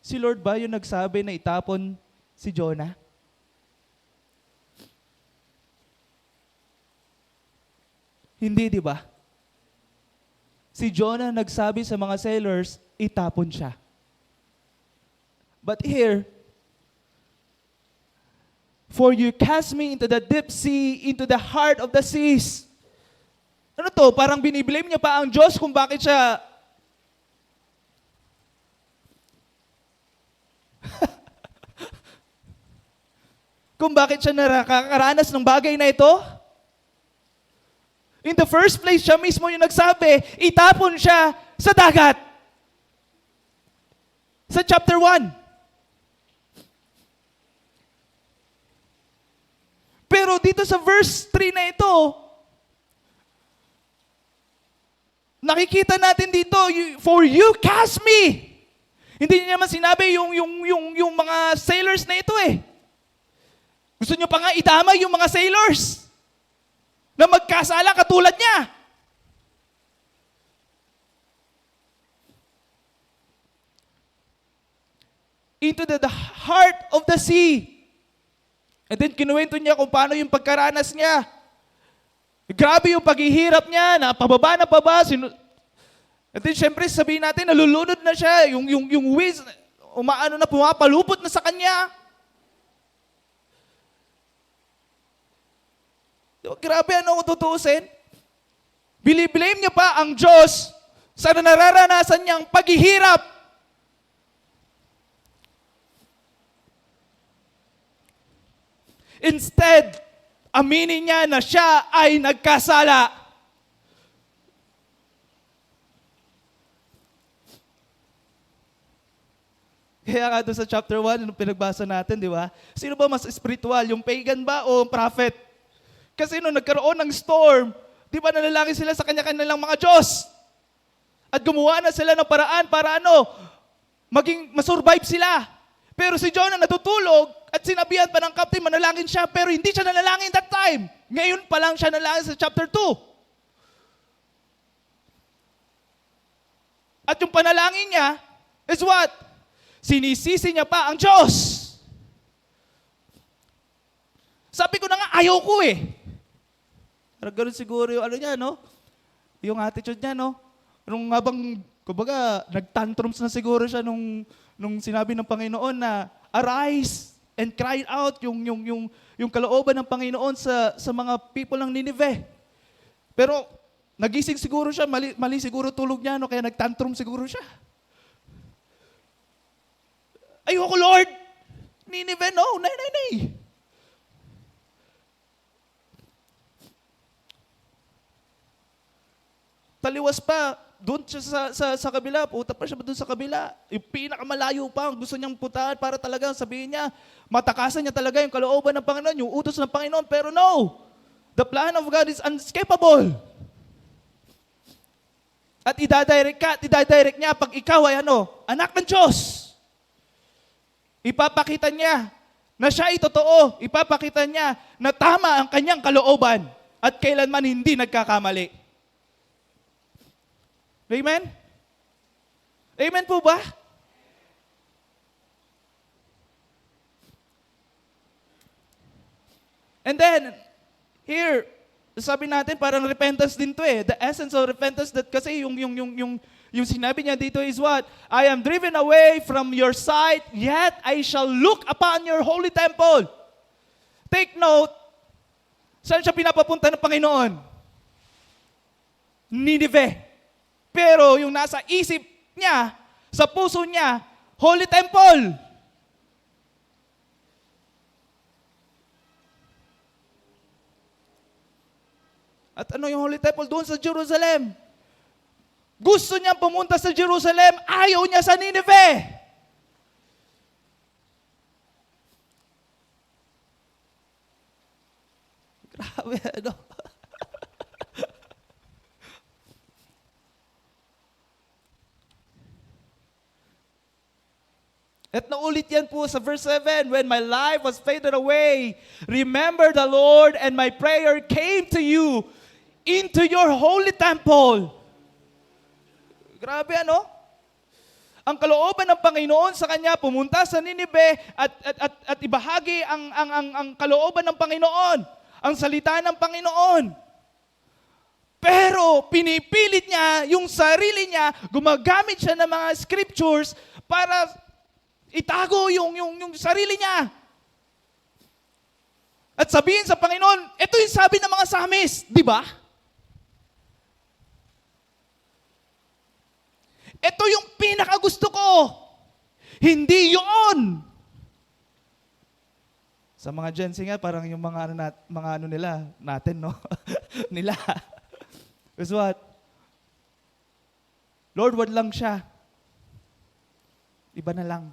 si Lord ba yung nagsabi na itapon si Jonah? Hindi, di ba? Si Jonah nagsabi sa mga sailors, itapon siya. But here, for you cast me into the deep sea, into the heart of the seas. Ano to? Parang biniblame niya pa ang Diyos kung bakit siya kung bakit siya nakakaranas ng bagay na ito. In the first place, siya mismo yung nagsabi, itapon siya sa dagat. Sa chapter 1. Pero dito sa verse 3 na ito, nakikita natin dito, for you cast me. Hindi niya naman sinabi yung mga sailors na ito eh. Gusto niyo pa nga idamay yung mga sailors na magkasala katulad niya. Into the heart of the sea. And then kinuwento niya kung paano yung pagkaranas niya. Grabe yung paghihirap niya, na pababa. And then syempre sabihin natin, nalulunod na siya, yung whiz, umaano na, pumapalupot na sa kanya. Grabe ano kung tutuusin. Biniblame niya pa ang Diyos sa nararanasan niyang paghihirap. Instead, aminin niya na siya ay nagkasala. Kaya nga doon sa chapter 1, nung pinagbasa natin, di ba? Sino ba mas spiritual? Yung pagan ba o prophet? Kasi nung nagkaroon ng storm, di ba nanalangin sila sa kanya-kanilang mga Diyos? At gumawa na sila ng paraan para maging masurvive sila. Pero si Jonah natutulog at sinabihan pa ng captain, manalangin siya, pero hindi siya nanalangin that time. Ngayon pa lang siya nanalangin sa chapter 2. At yung panalangin niya is what? Sinisisi niya pa ang Diyos. Sabi ko na nga, ayaw ko eh. Parang ganun siguro yung niya, no? Yung attitude niya, no? Nung habang, kumbaga, nagtantrums na siguro siya nung sinabi ng Panginoon na, arise and cry out yung kalooban ng Panginoon sa mga people ng Nineveh. Pero, nagising siguro siya, mali siguro tulog niya, no? Kaya nagtantrum siguro siya. Ayoko, Lord! Nineveh, no! Nay. Taliwas pa, doon siya sa kabila, puta pa siya doon sa kabila. Yung pinakamalayo pa, gusto niyang puntahan para talagang sabihin niya, matakasan niya talaga yung kalooban ng Panginoon, yung utos ng Panginoon, pero no! The plan of God is unescapable. At idadirect niya pag ikaw ay anak ng Diyos. Ipapakita niya na siya ay totoo. Ipapakita niya na tama ang kanyang kalooban at kailanman hindi nagkakamali. Amen? Amen po ba? And then, here, sabi natin parang repentance din to eh. The essence of repentance that kasi yung sinabi niya dito is what? I am driven away from your sight, yet I shall look upon your holy temple. Take note, saan siya pinapapunta ng Panginoon? Nineveh. Pero yung nasa isip niya, sa puso niya, Holy Temple. At ano yung Holy Temple? Doon sa Jerusalem. Gusto niyang pumunta sa Jerusalem, ayaw niya sa Nineveh. Grabe, At naulit yan po sa verse 7, when my life was faded away, remember the Lord and my prayer came to you into your holy temple. Grabe Ang kalooban ng Panginoon sa kanya, pumunta sa Nineveh at ibahagi ang kalooban ng Panginoon, ang salita ng Panginoon. Pero pinipilit niya yung sarili niya, gumagamit siya ng mga scriptures para Itago yung sarili niya. At sabihin sa Panginoon, ito yung sabi ng mga Samis, di ba? Ito yung pinakagusto ko. Hindi yun. Sa mga Gen Z nga, parang yung mga ano nila, natin, no? Nila. Guess what? Lord, wag lang siya. Iba na lang.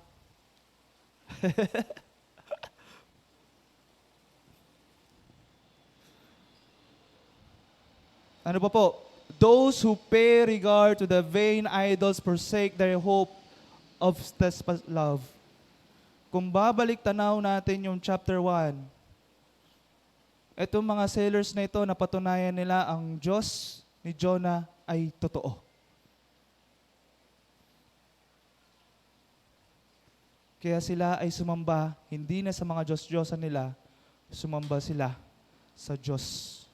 Ano pa po? Those who pay regard to the vain idols forsake their hope of steadfast love. Kung babalik tanaw natin yung chapter 1, itong mga sailors na ito, napatunayan nila ang Diyos ni Jonah ay totoo. Kaya sila ay sumamba, hindi na sa mga Diyos-Diyosan nila, sumamba sila sa Diyos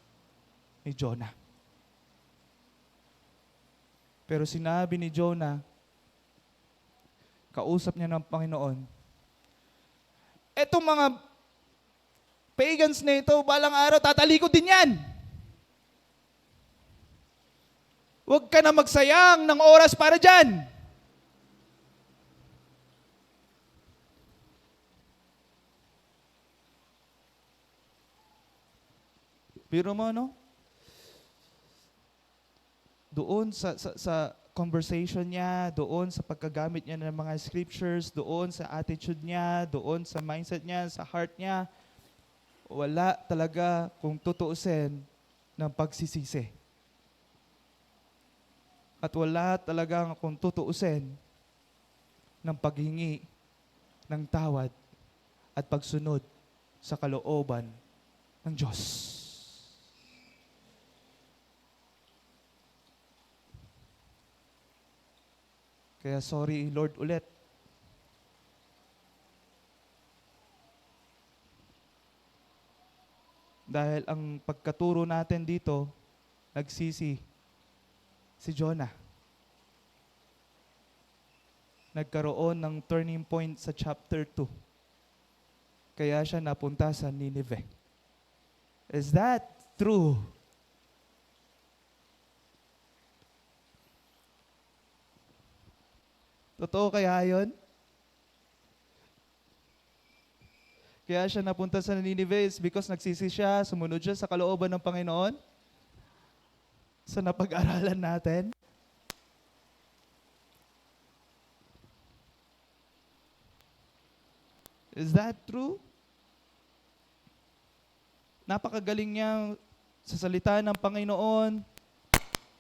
ni Jonah. Pero sinabi ni Jonah, kausap niya ng Panginoon, etong mga pagans na ito, balang araw, tatalikod din yan. Huwag ka na magsayang ng oras para dyan. Pero mo, no? Doon sa conversation niya, doon sa pagkagamit niya ng mga scriptures, doon sa attitude niya, doon sa mindset niya, sa heart niya, wala talaga kung tutuusin ng pagsisisi. At wala talagang kung tutuusin ng paghingi ng tawad at pagsunod sa kalooban ng Diyos. Kaya sorry Lord ulit. Dahil ang pagkaturo natin dito, nagsisi si Jonah. Nagkaroon ng turning point sa chapter 2. Kaya siya napunta sa Nineveh. Is that true? Totoo kaya yun? Kaya siya napunta sa Nineveh because nagsisi siya, sumunod siya sa kalooban ng Panginoon. Sa napag-aralan natin. Is that true? Napakagaling niya sa salita ng Panginoon,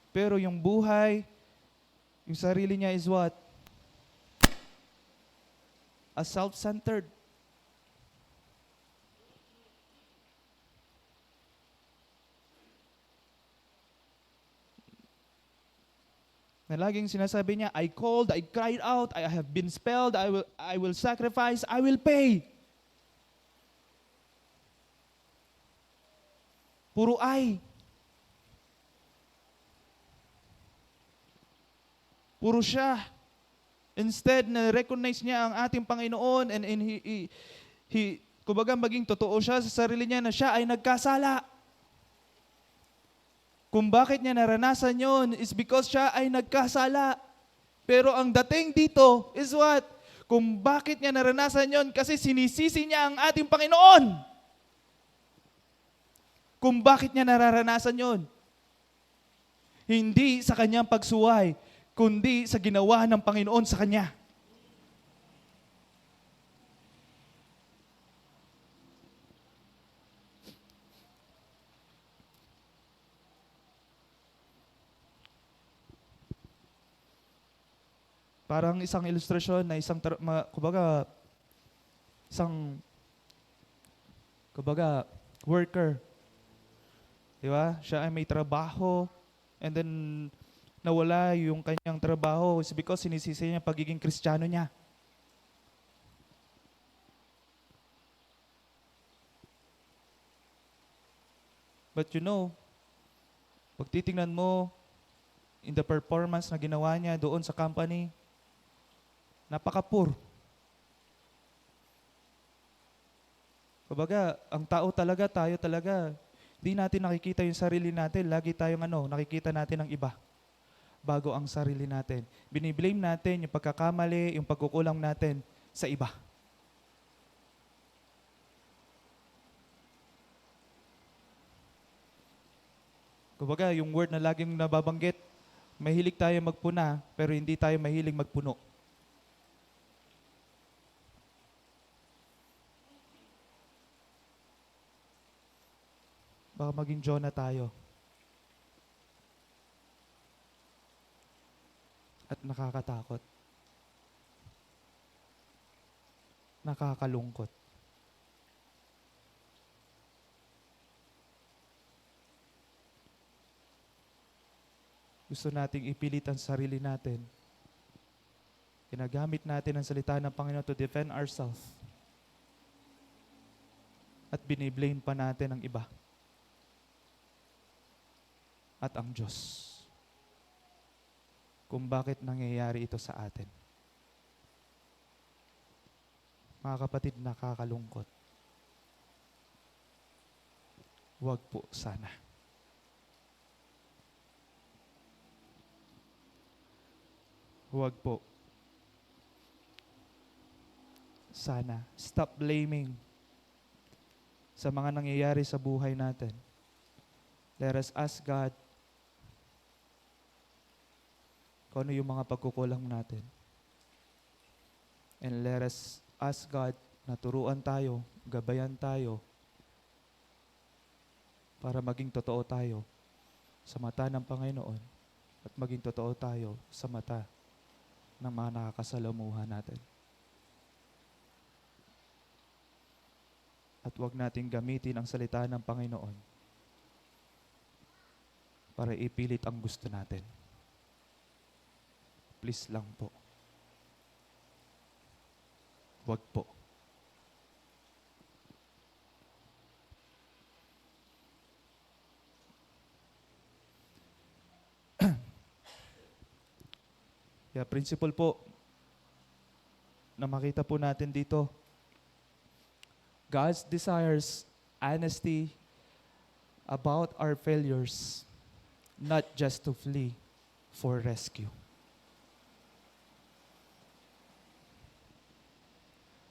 pero yung buhay, yung sarili niya is what? A self-centered. Na laging sinasabi niya, I called, I cried out, I have been spelled, I will sacrifice, I will pay. Puro ay. Puro siya. Instead, na-recognize niya ang ating Panginoon and kumbaga maging totoo siya sa sarili niya na siya ay nagkasala. Kung bakit niya naranasan yon is because siya ay nagkasala. Pero ang dating dito is what? Kung bakit niya naranasan yon kasi sinisisi niya ang ating Panginoon. Kung bakit niya nararanasan yon? Hindi sa kanyang pagsuway, kundi sa ginawa ng Panginoon sa kanya. Parang isang ilustrasyon na kumbaga worker. Di ba? Siya ay may trabaho and then nawala yung kanyang trabaho is because sinisisi niya pagiging Kristiyano niya. But you know, pag titingnan mo in the performance na ginawa niya doon sa company, napaka-poor. Kumbaga, ang tao talaga, tayo talaga, di natin nakikita yung sarili natin. Lagi tayong nakikita natin ang iba bago ang sarili natin. Biniblame natin yung pagkakamali, yung pagkukulang natin sa iba. Kumbaga, yung word na laging nababanggit, mahilig tayo magpuna, pero hindi tayo mahilig magpuno. Baka maging Jonah tayo. At nakakatakot. Nakakalungkot. Gusto nating ipilit ang sarili natin. Ginagamit natin ang salita ng Panginoon to defend ourselves. At biniblame pa natin ang iba. At ang Diyos. Kung bakit nangyayari ito sa atin. Mga kapatid, nakakalungkot. Huwag po sana. Huwag po. Sana. Stop blaming sa mga nangyayari sa buhay natin. Let us ask God kung ano yung mga pagkukulang natin. And let us ask God na turuan tayo, gabayan tayo, para maging totoo tayo sa mata ng Panginoon at maging totoo tayo sa mata ng mga nakakasalamuha natin. At huwag nating gamitin ang salita ng Panginoon para ipilit ang gusto natin. Please lang po. Huwag po. Kaya principle po na makita po natin dito, God desires honesty about our failures, not just to flee for rescue.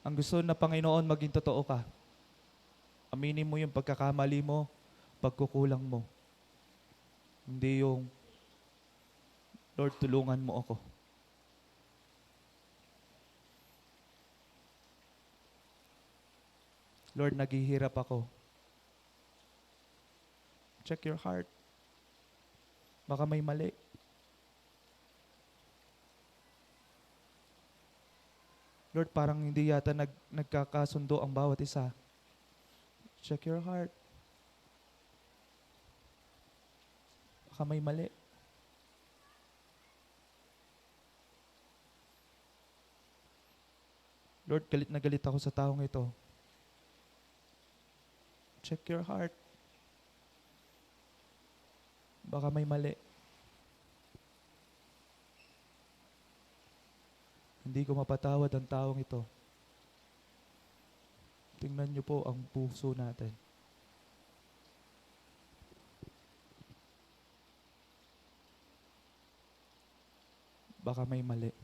Ang gusto na Panginoon, maging totoo ka. Aminin mo yung pagkakamali mo, pagkukulang mo. Hindi yung, Lord, tulungan mo ako. Lord, naghihirap ako. Check your heart. Baka may mali. Lord, parang hindi yata nagkakasundo ang bawat isa. Check your heart. Baka may mali. Lord, galit na galit ako sa taong ito. Check your heart. Baka may mali. Hindi ko mapatawad ang taong ito. Tingnan niyo po ang puso natin. Baka may mali.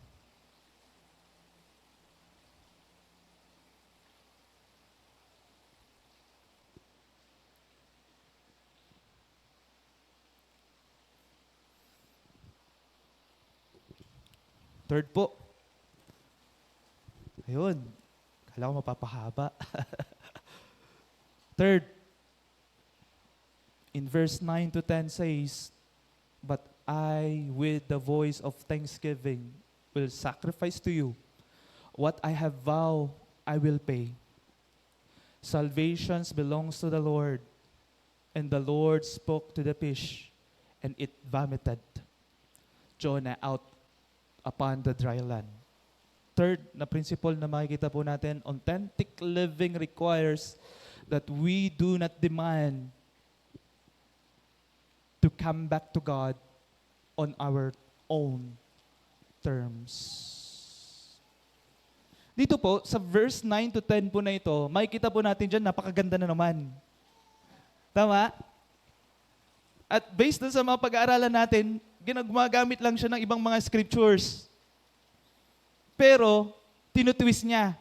Third po. Ayun. Kala ko mapapahaba. Third, in verse 9 to 10 says, "But I, with the voice of thanksgiving, will sacrifice to you. What I have vowed, I will pay. Salvation belongs to the Lord. And the Lord spoke to the fish, and it vomited Jonah out upon the dry land." Third na principle na makikita po natin, authentic living requires that we do not demand to come back to God on our own terms. Dito po, sa verse 9 to 10 po na ito, makikita po natin dyan, napakaganda na naman. Tama? At based dun sa mga pag-aaralan natin, gumagamit lang siya ng ibang mga scriptures. Pero, tinutwist niya.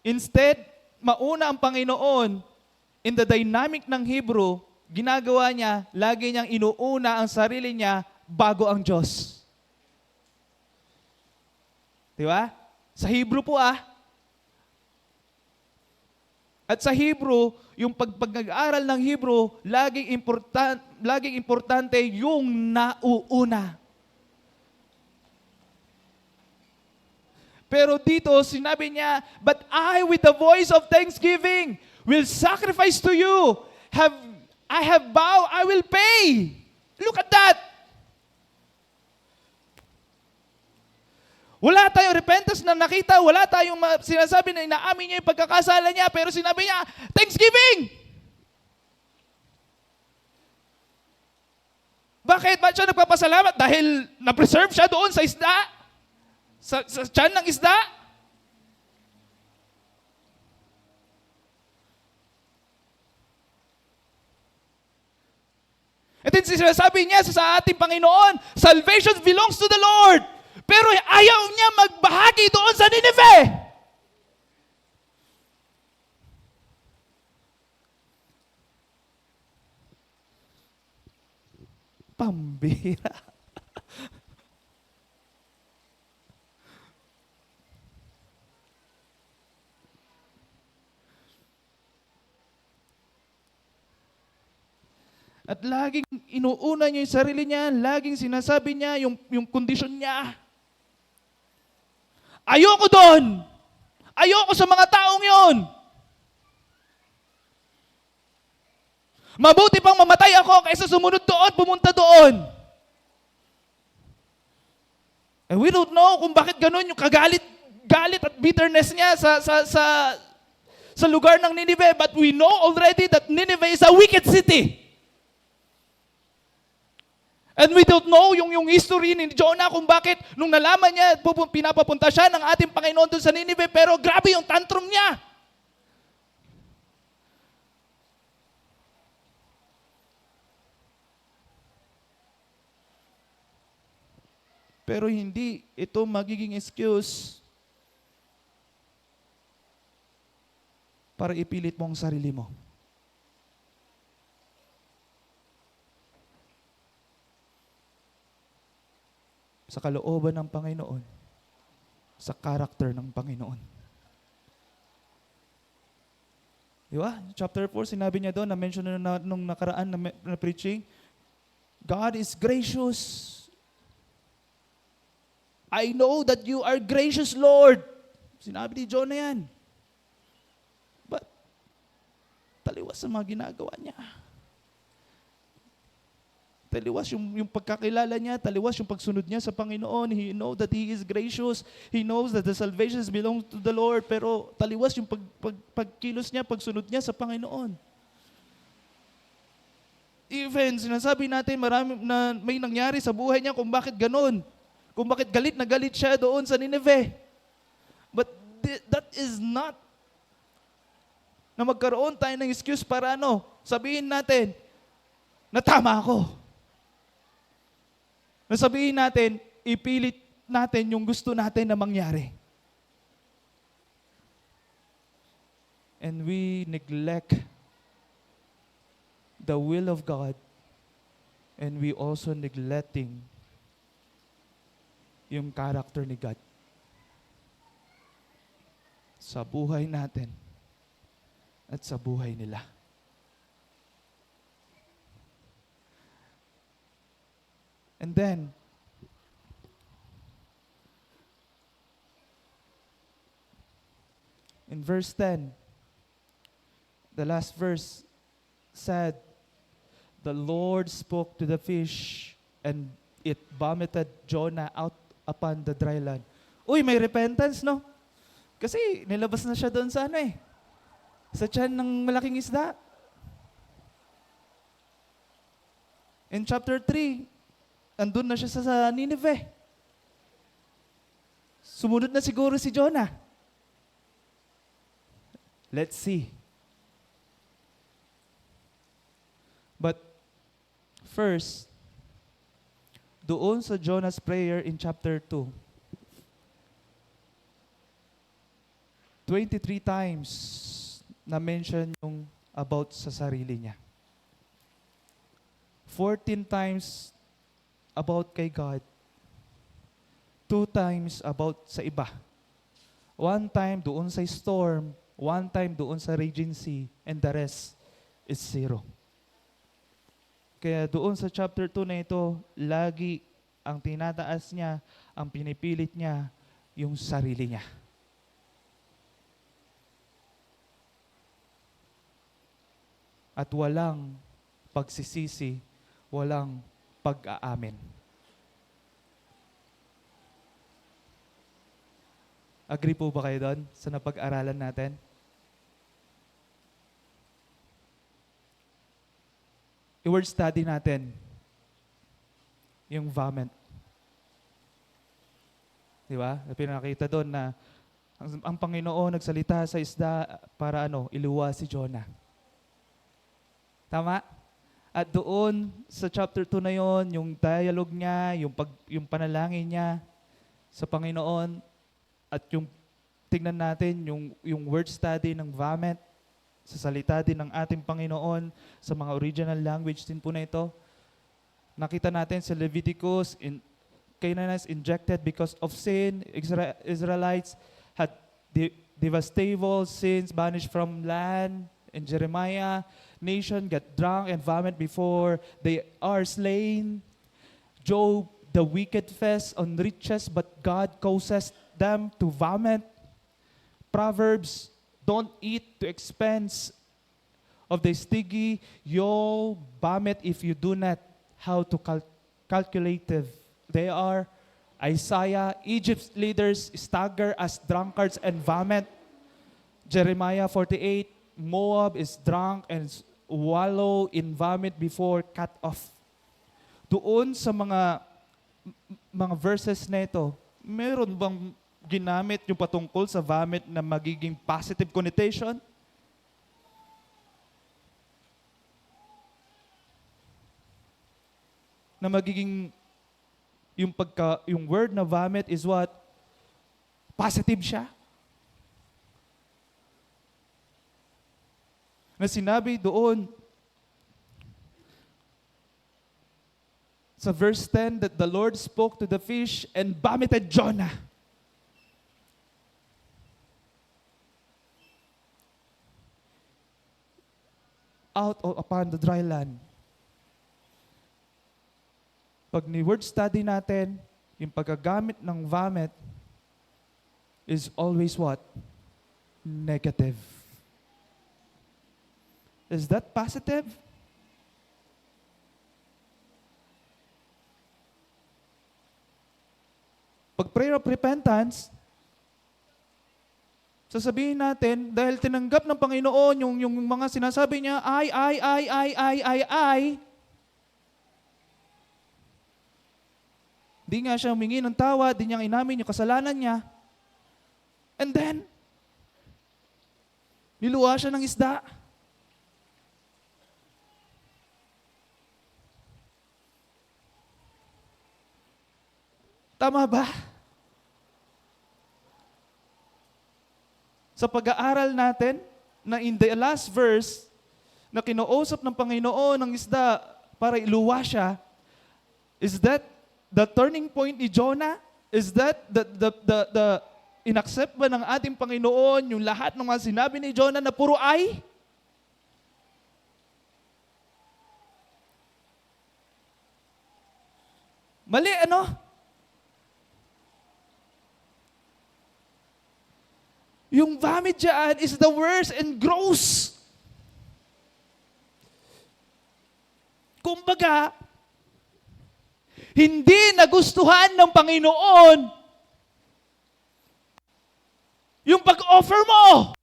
Instead, mauna ang Panginoon, in the dynamic ng Hebrew, ginagawa niya, lagi niyang inuuna ang sarili niya bago ang Diyos. Di ba? Sa Hebrew po At sa Hebrew, yung pag-aaral ng Hebrew, laging importante yung nauuna. Pero dito, sinabi niya, "But I, with the voice of thanksgiving, will sacrifice to you. I have vowed, I will pay." Look at that. Wala tayong repentance na nakita, wala tayong sinasabi na inaamin niya yung pagkakasala niya, pero sinabi niya, thanksgiving! Bakit? Ba't siya nagpapasalamat? Dahil na-preserve siya doon sa isda? Sa tiyan ng isda? And then sinasabi niya sa ating Panginoon, salvation belongs to the Lord. Pero ayaw niya magbahagi doon sa Nineveh. Pambira. At laging inuuna niya yung sarili niya, laging sinasabi niya yung kondisyon niya. Ayoko doon. Ayoko sa mga taong yon. Mabuti pang mamatay ako kaysa sumunod doon, pumunta doon. And we don't know kung bakit ganun yung galit at bitterness niya sa lugar ng Nineveh. But we know already that Nineveh is a wicked city. And we don't know yung history ni Jonah kung bakit nung nalaman niya, pinapapunta siya ng ating Panginoon doon sa Nineveh, pero grabe yung tantrum niya. Pero hindi ito magiging excuse para ipilit mo ang sarili mo. Sa kalooban ng Panginoon, sa character ng Panginoon. Di ba? Chapter 4, sinabi niya doon, na-mention na nung nakaraan na preaching, God is gracious. I know that you are gracious, Lord. Sinabi ni Jonah yan. But, taliwas sa mga ginagawa niya. Taliwas yung pagkakilala niya, taliwas yung pagsunod niya sa Panginoon. He knows that He is gracious. He knows that the salvation belongs to the Lord. Pero taliwas yung pagkilos niya, pagsunod niya sa Panginoon. Even sinasabi natin na may nangyari sa buhay niya kung bakit ganun. Kung bakit galit na galit siya doon sa Nineveh. But that is not na magkaroon tayo ng excuse para sabihin natin na tama ako. Nasabihin natin, ipilit natin yung gusto natin na mangyari. And we neglect the will of God, and we also neglecting yung character ni God sa buhay natin at sa buhay nila. And then, in verse 10, the last verse said, the Lord spoke to the fish and it vomited Jonah out upon the dry land. Uy, may repentance, no? Kasi nilabas na siya doon sa sa tiyan ng malaking isda. In chapter 3, andun na siya sa Nineveh. Sumunod na siguro si Jonah. Let's see. But first, doon sa Jonah's prayer in chapter 2, 23 times na-mention yung about sa sarili niya. 14 times about kay God. 2 times about sa iba. 1 time doon sa storm. 1 time doon sa raging sea. And the rest is 0. Kaya doon sa chapter 2 na ito, lagi ang tinataas niya, ang pinipilit niya, yung sarili niya. At walang pagsisisi, walang pag-aamin. Agree po ba kayo doon sa napag-aralan natin? I-word study natin yung vomit. Di ba? Pinakita doon na ang Panginoon nagsalita sa isda para iluwa si Jonah. Tama? At doon sa chapter 2 na yon, yung dialogue niya, yung panalangin niya sa Panginoon, at yung tingnan natin yung word study ng vomit, sa salita din ng ating Panginoon, sa mga original language din po na ito. Nakita natin sa Leviticus, Canaanites injected because of sin. Israelites had devastatable sins banished from land. In Jeremiah, nation get drunk and vomit before they are slain. Job, the wicked feast on riches, but God causes them to vomit. Proverbs, don't eat to expense of the stingy. You'll vomit if you do not how to calculative they are. Isaiah, Egypt's leaders stagger as drunkards and vomit. Jeremiah 48, Moab is drunk and wallow in vomit before cut off. Doon sa mga verses na ito, meron bang ginamit yung patungkol sa vomit na magiging positive connotation? Na magiging yung word na vomit is what? Positive siya. Na sinabi doon sa verse 10 that the Lord spoke to the fish and vomited Jonah. Out upon the dry land. Pag ni-word study natin, yung paggagamit ng vomit is always what? Negative. Is that positive? Pag prayer of repentance, sasabihin natin, dahil tinanggap ng Panginoon yung mga sinasabi niya, di nga siya humingi ng tawa, di niyang inamin yung kasalanan niya. And then, niluwa siya ng isda. Tama ba? Sa pag-aaral natin, na in the last verse, na kinausap ng Panginoon ng isda para iluwa siya, is that the turning point ni Jonah? Is that the inaccept ba ng ating Panginoon yung lahat ng mga sinabi ni Jonah na puro ay? Mali, ano? Yung vomit dyan is the worst and gross. Kumbaga, hindi nagustuhan ng Panginoon yung pag-offer mo.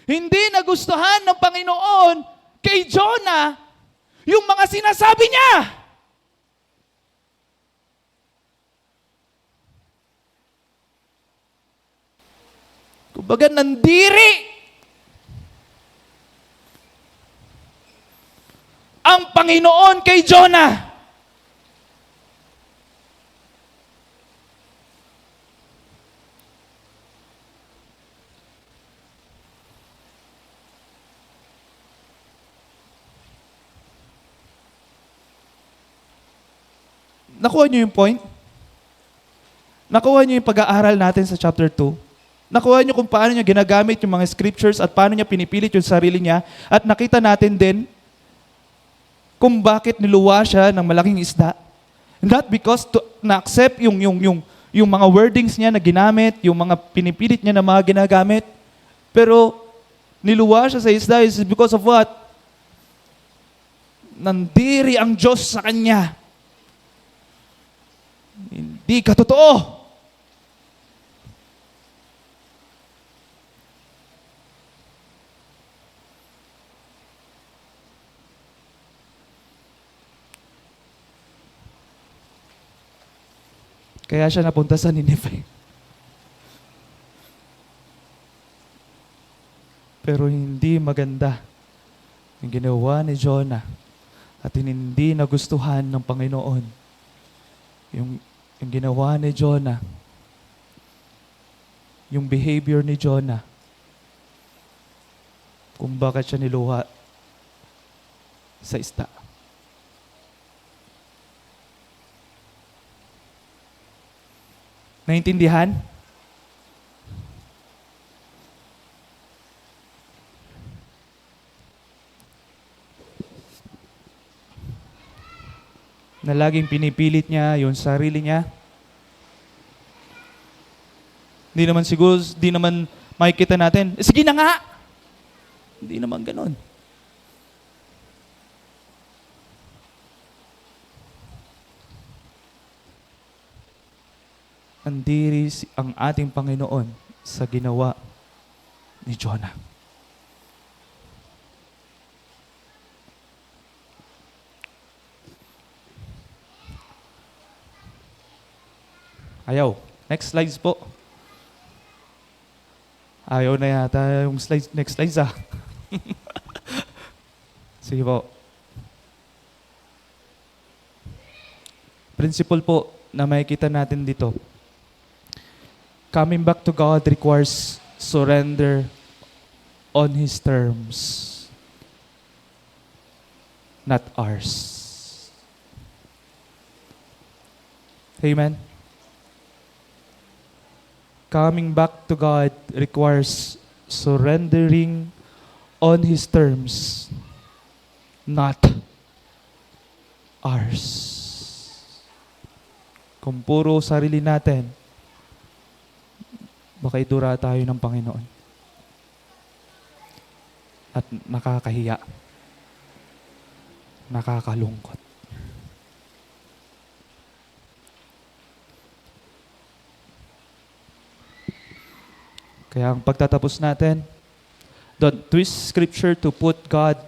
Hindi nagustuhan ng Panginoon kay Jonah yung mga sinasabi niya. Kumbaga, nandiri ang Panginoon kay Jonah. Nakuha niyo yung point? Nakuha niyo yung pag-aaral natin sa chapter 2? Nakuha niyo kung paano niya ginagamit yung mga scriptures at paano niya pinipilit yung sarili niya, at nakita natin din kung bakit niluwa siya ng malaking isda. Not because na-accept yung mga wordings niya na ginamit, yung mga pinipilit niya na mga ginagamit, pero niluwa siya sa isda is because of what? Nandiri ang Diyos sa kanya. Hindi ka totoo. Kaya siya napunta sa Nineveh. Pero hindi maganda yung ginawa ni Jonah at hindi nagustuhan ng Panginoon. Yung ginawa ni Jonah, yung behavior ni Jonah, kung bakit siya niluha sa isda. Naintindihan? Na laging pinipilit niya yung sarili niya. Hindi naman makikita natin, sige na nga! Hindi naman ganon. Nandiri ang ating Panginoon sa ginawa ni Jonah. Ayaw. Next slides po. Ayaw na yata yung slides. Next slides Sige po. Principle po na makikita natin dito. Coming back to God requires surrender on His terms, not ours. Amen? Coming back to God requires surrendering on His terms, not ours. Kung puro sarili natin, baka idura tayo ng Panginoon. At nakakahiya. Nakakalungkot. Kaya ang pagtatapos natin, don't twist Scripture to put God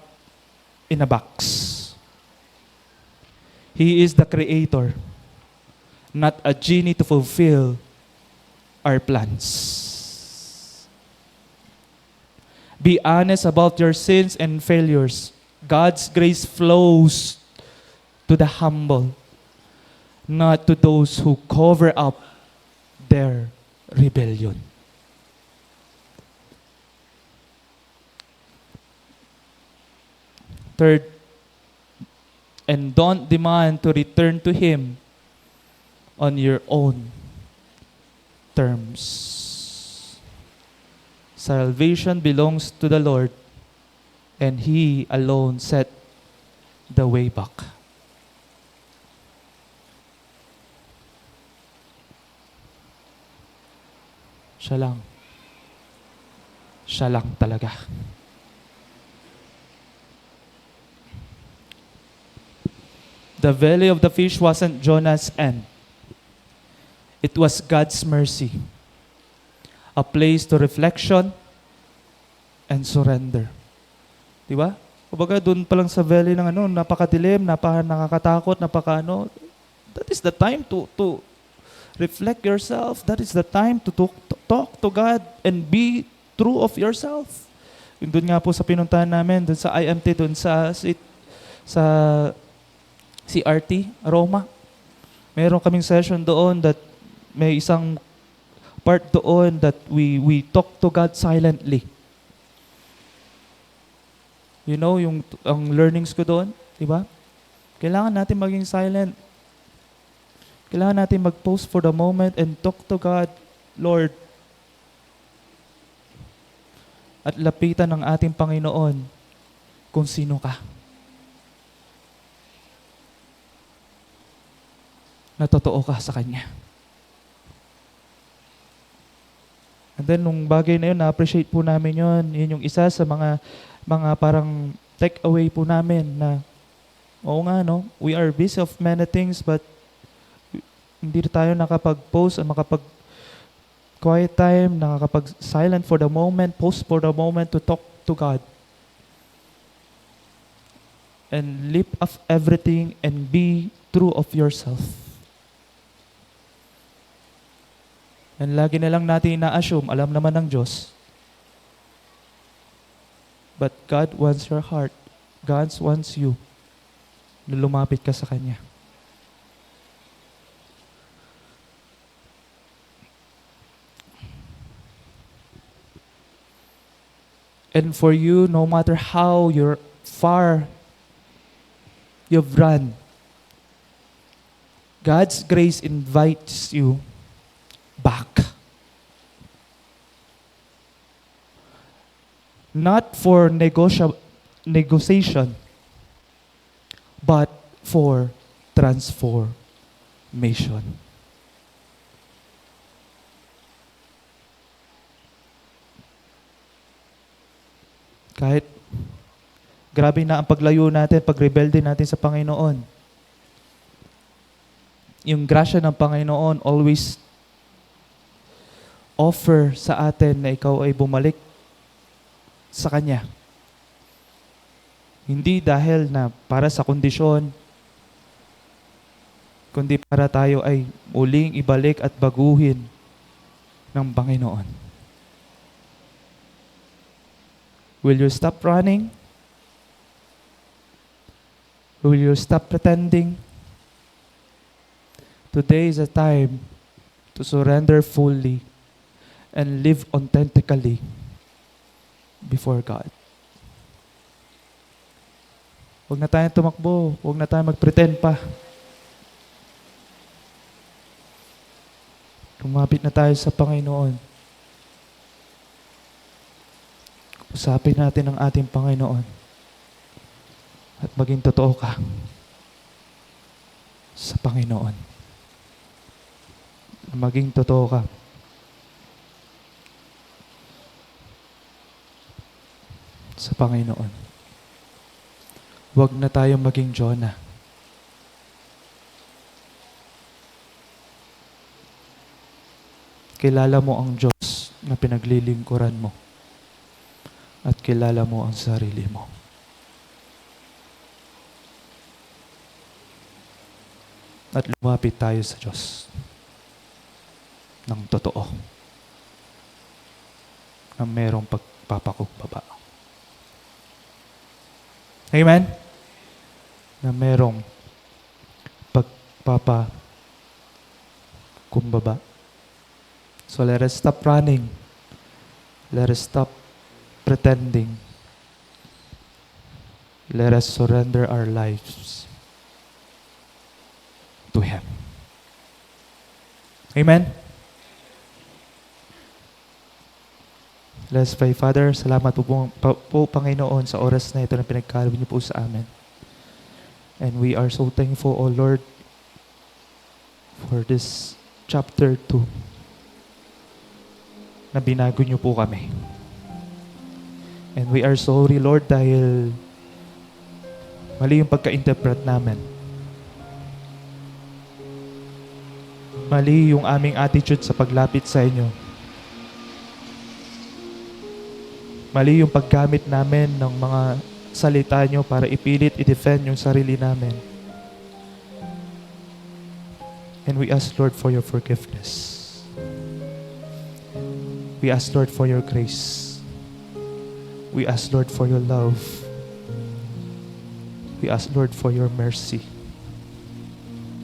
in a box. He is the Creator, not a genie to fulfill our plans. Be honest about your sins and failures. God's grace flows to the humble, not to those who cover up their rebellion. Third, and don't demand to return to Him on your own terms. Salvation belongs to the Lord, and He alone set the way back. Siya lang. Siya lang talaga. The valley of the fish wasn't Jonah's end. It was God's mercy. A place to reflection and surrender. Di ba? Kumbaga doon pa lang sa valley ng napakadilim, nakakatakot, that is the time to Reflect yourself. That is the time to talk to God and be true of yourself. Yung doon nga po sa pinuntahan namin, doon sa IMT, doon sa CRT, Roma. Meron kaming session doon that may isang part doon that we talk to God silently. You know, ang learnings ko doon, di ba? Kailangan natin maging silent. Kailangan natin mag-pause for the moment and talk to God, Lord. At lapitan ng ating Panginoon kung sino ka. Na totoo ka sa Kanya. And then, nung bagay na yun, na-appreciate po namin yun. Yun yung isa sa mga parang take away po namin na, oo nga, no? We are busy of many things, but hindi tayo nakapag-pause at makapag-quiet time, nakakapag-silent for the moment, pause for the moment to talk to God. And leap off everything and be true of yourself. And lagi na lang natin ina-assume, alam naman ng Diyos. But God wants your heart. God wants you na lumapit ka sa Kanya. And for you, no matter how far you've run, God's grace invites you back. Not for negotiation, but for transformation. Kahit grabe na ang paglayo natin, pagrebelde natin sa Panginoon, yung grasya ng Panginoon always offer sa atin na ikaw ay bumalik sa Kanya. Hindi dahil na para sa kondisyon, kundi para tayo ay muling ibalik at baguhin ng Panginoon. Will you stop running? Will you stop pretending? Today is a time to surrender fully and live authentically before God. Huwag na tayong tumakbo. Huwag na tayong mag-pretend pa. Lumapit na tayo sa Panginoon. Usapin natin ang ating Panginoon. At maging totoo ka sa Panginoon. Maging totoo ka sa Panginoon. Huwag na tayong maging Jonah. Kilala mo ang Diyos na pinaglilingkuran mo. At kilala mo ang sarili mo. At lumapit tayo sa Diyos ng totoo. Na merong pagpapakumbaba. Amen? Na merong pagpapakumbaba. So let us stop running. Let us stop pretending. Let us surrender our lives to Him. Amen? Let's pray. Father, salamat po Panginoon sa oras na ito na pinagkaloob niyo po sa amin. And we are so thankful, O Lord, for this chapter 2 na binago niyo po kami. And we are sorry, Lord, dahil mali yung pagka-interpret namin. Mali yung aming attitude sa paglapit sa inyo. Mali yung paggamit namin ng mga salita nyo para ipilit, i-defend yung sarili namin. And we ask, Lord, for your forgiveness. We ask, Lord, for your grace. We ask, Lord, for your love. We ask, Lord, for your mercy.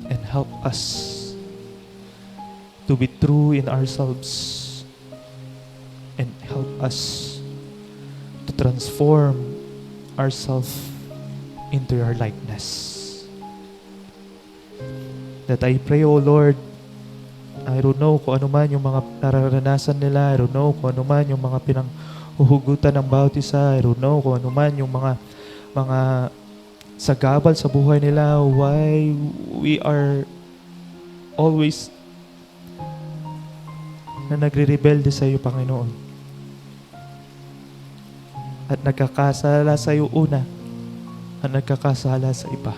And help us to be true in ourselves. And help us to transform ourselves into your likeness. That I pray, O Lord, I don't know kung ano man yung mga nararanasan nila. I don't know kung ano man yung mga pinanghuhugutan ng bawat isa. I don't know kung ano man yung mga sagabal sa buhay nila. Why we are always na nagre-rebelde sa iyo, Panginoon. At nagkakasala sa iyo una. At nagkakasala sa iba.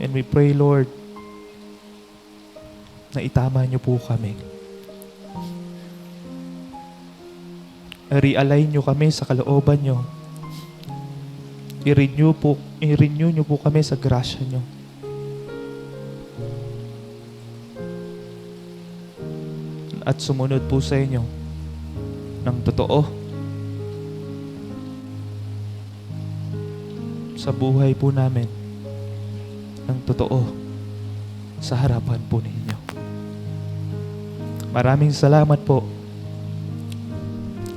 And we pray, Lord, na itama niyo po kami. I-realign niyo kami sa kalooban niyo. I-renew niyo po kami sa grasya niyo. At sumunod po sa inyo ng totoo sa buhay po namin, ng totoo sa harapan po ninyo. Maraming salamat po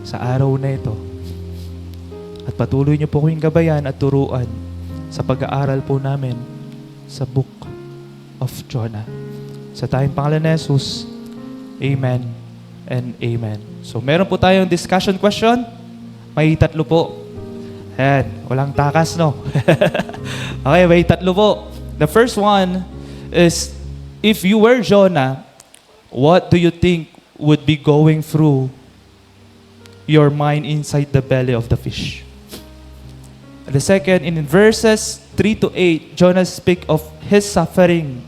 sa araw na ito. At patuloy niyo po kaming gabayan at turuan sa pag-aaral po namin sa Book of Jonah. Sa tayong pangalan ni Jesus, Amen and Amen. So meron po tayong discussion question. May 3 po. Ayan, walang takas, no? Okay, may 3 po. The first one is, if you were Jonah, what do you think would be going through your mind inside the belly of the fish? The second, in verses 3 to 8, Jonah speaks of his suffering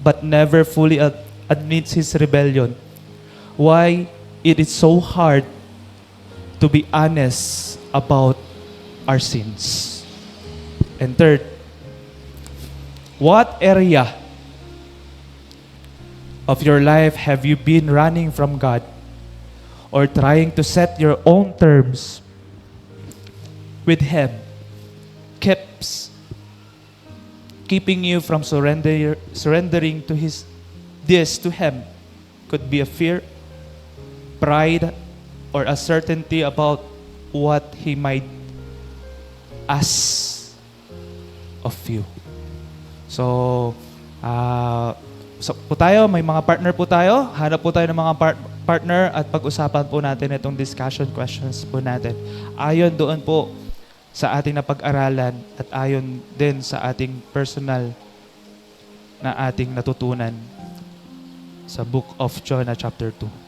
but never fully admits his rebellion. Why it is so hard to be honest about our sins. And third, what area of your life have you been running from God or trying to set your own terms with Him keeping you from surrendering to to Him? Could be a fear, pride, or a certainty about what He might ask of you. So po tayo, may mga partner po tayo. Hanap po tayo ng mga partner at pag-usapan po natin itong discussion questions po natin. Ayon doon po sa ating napag-aralan at ayon din sa ating personal na ating natutunan sa Book of Jonah chapter 2.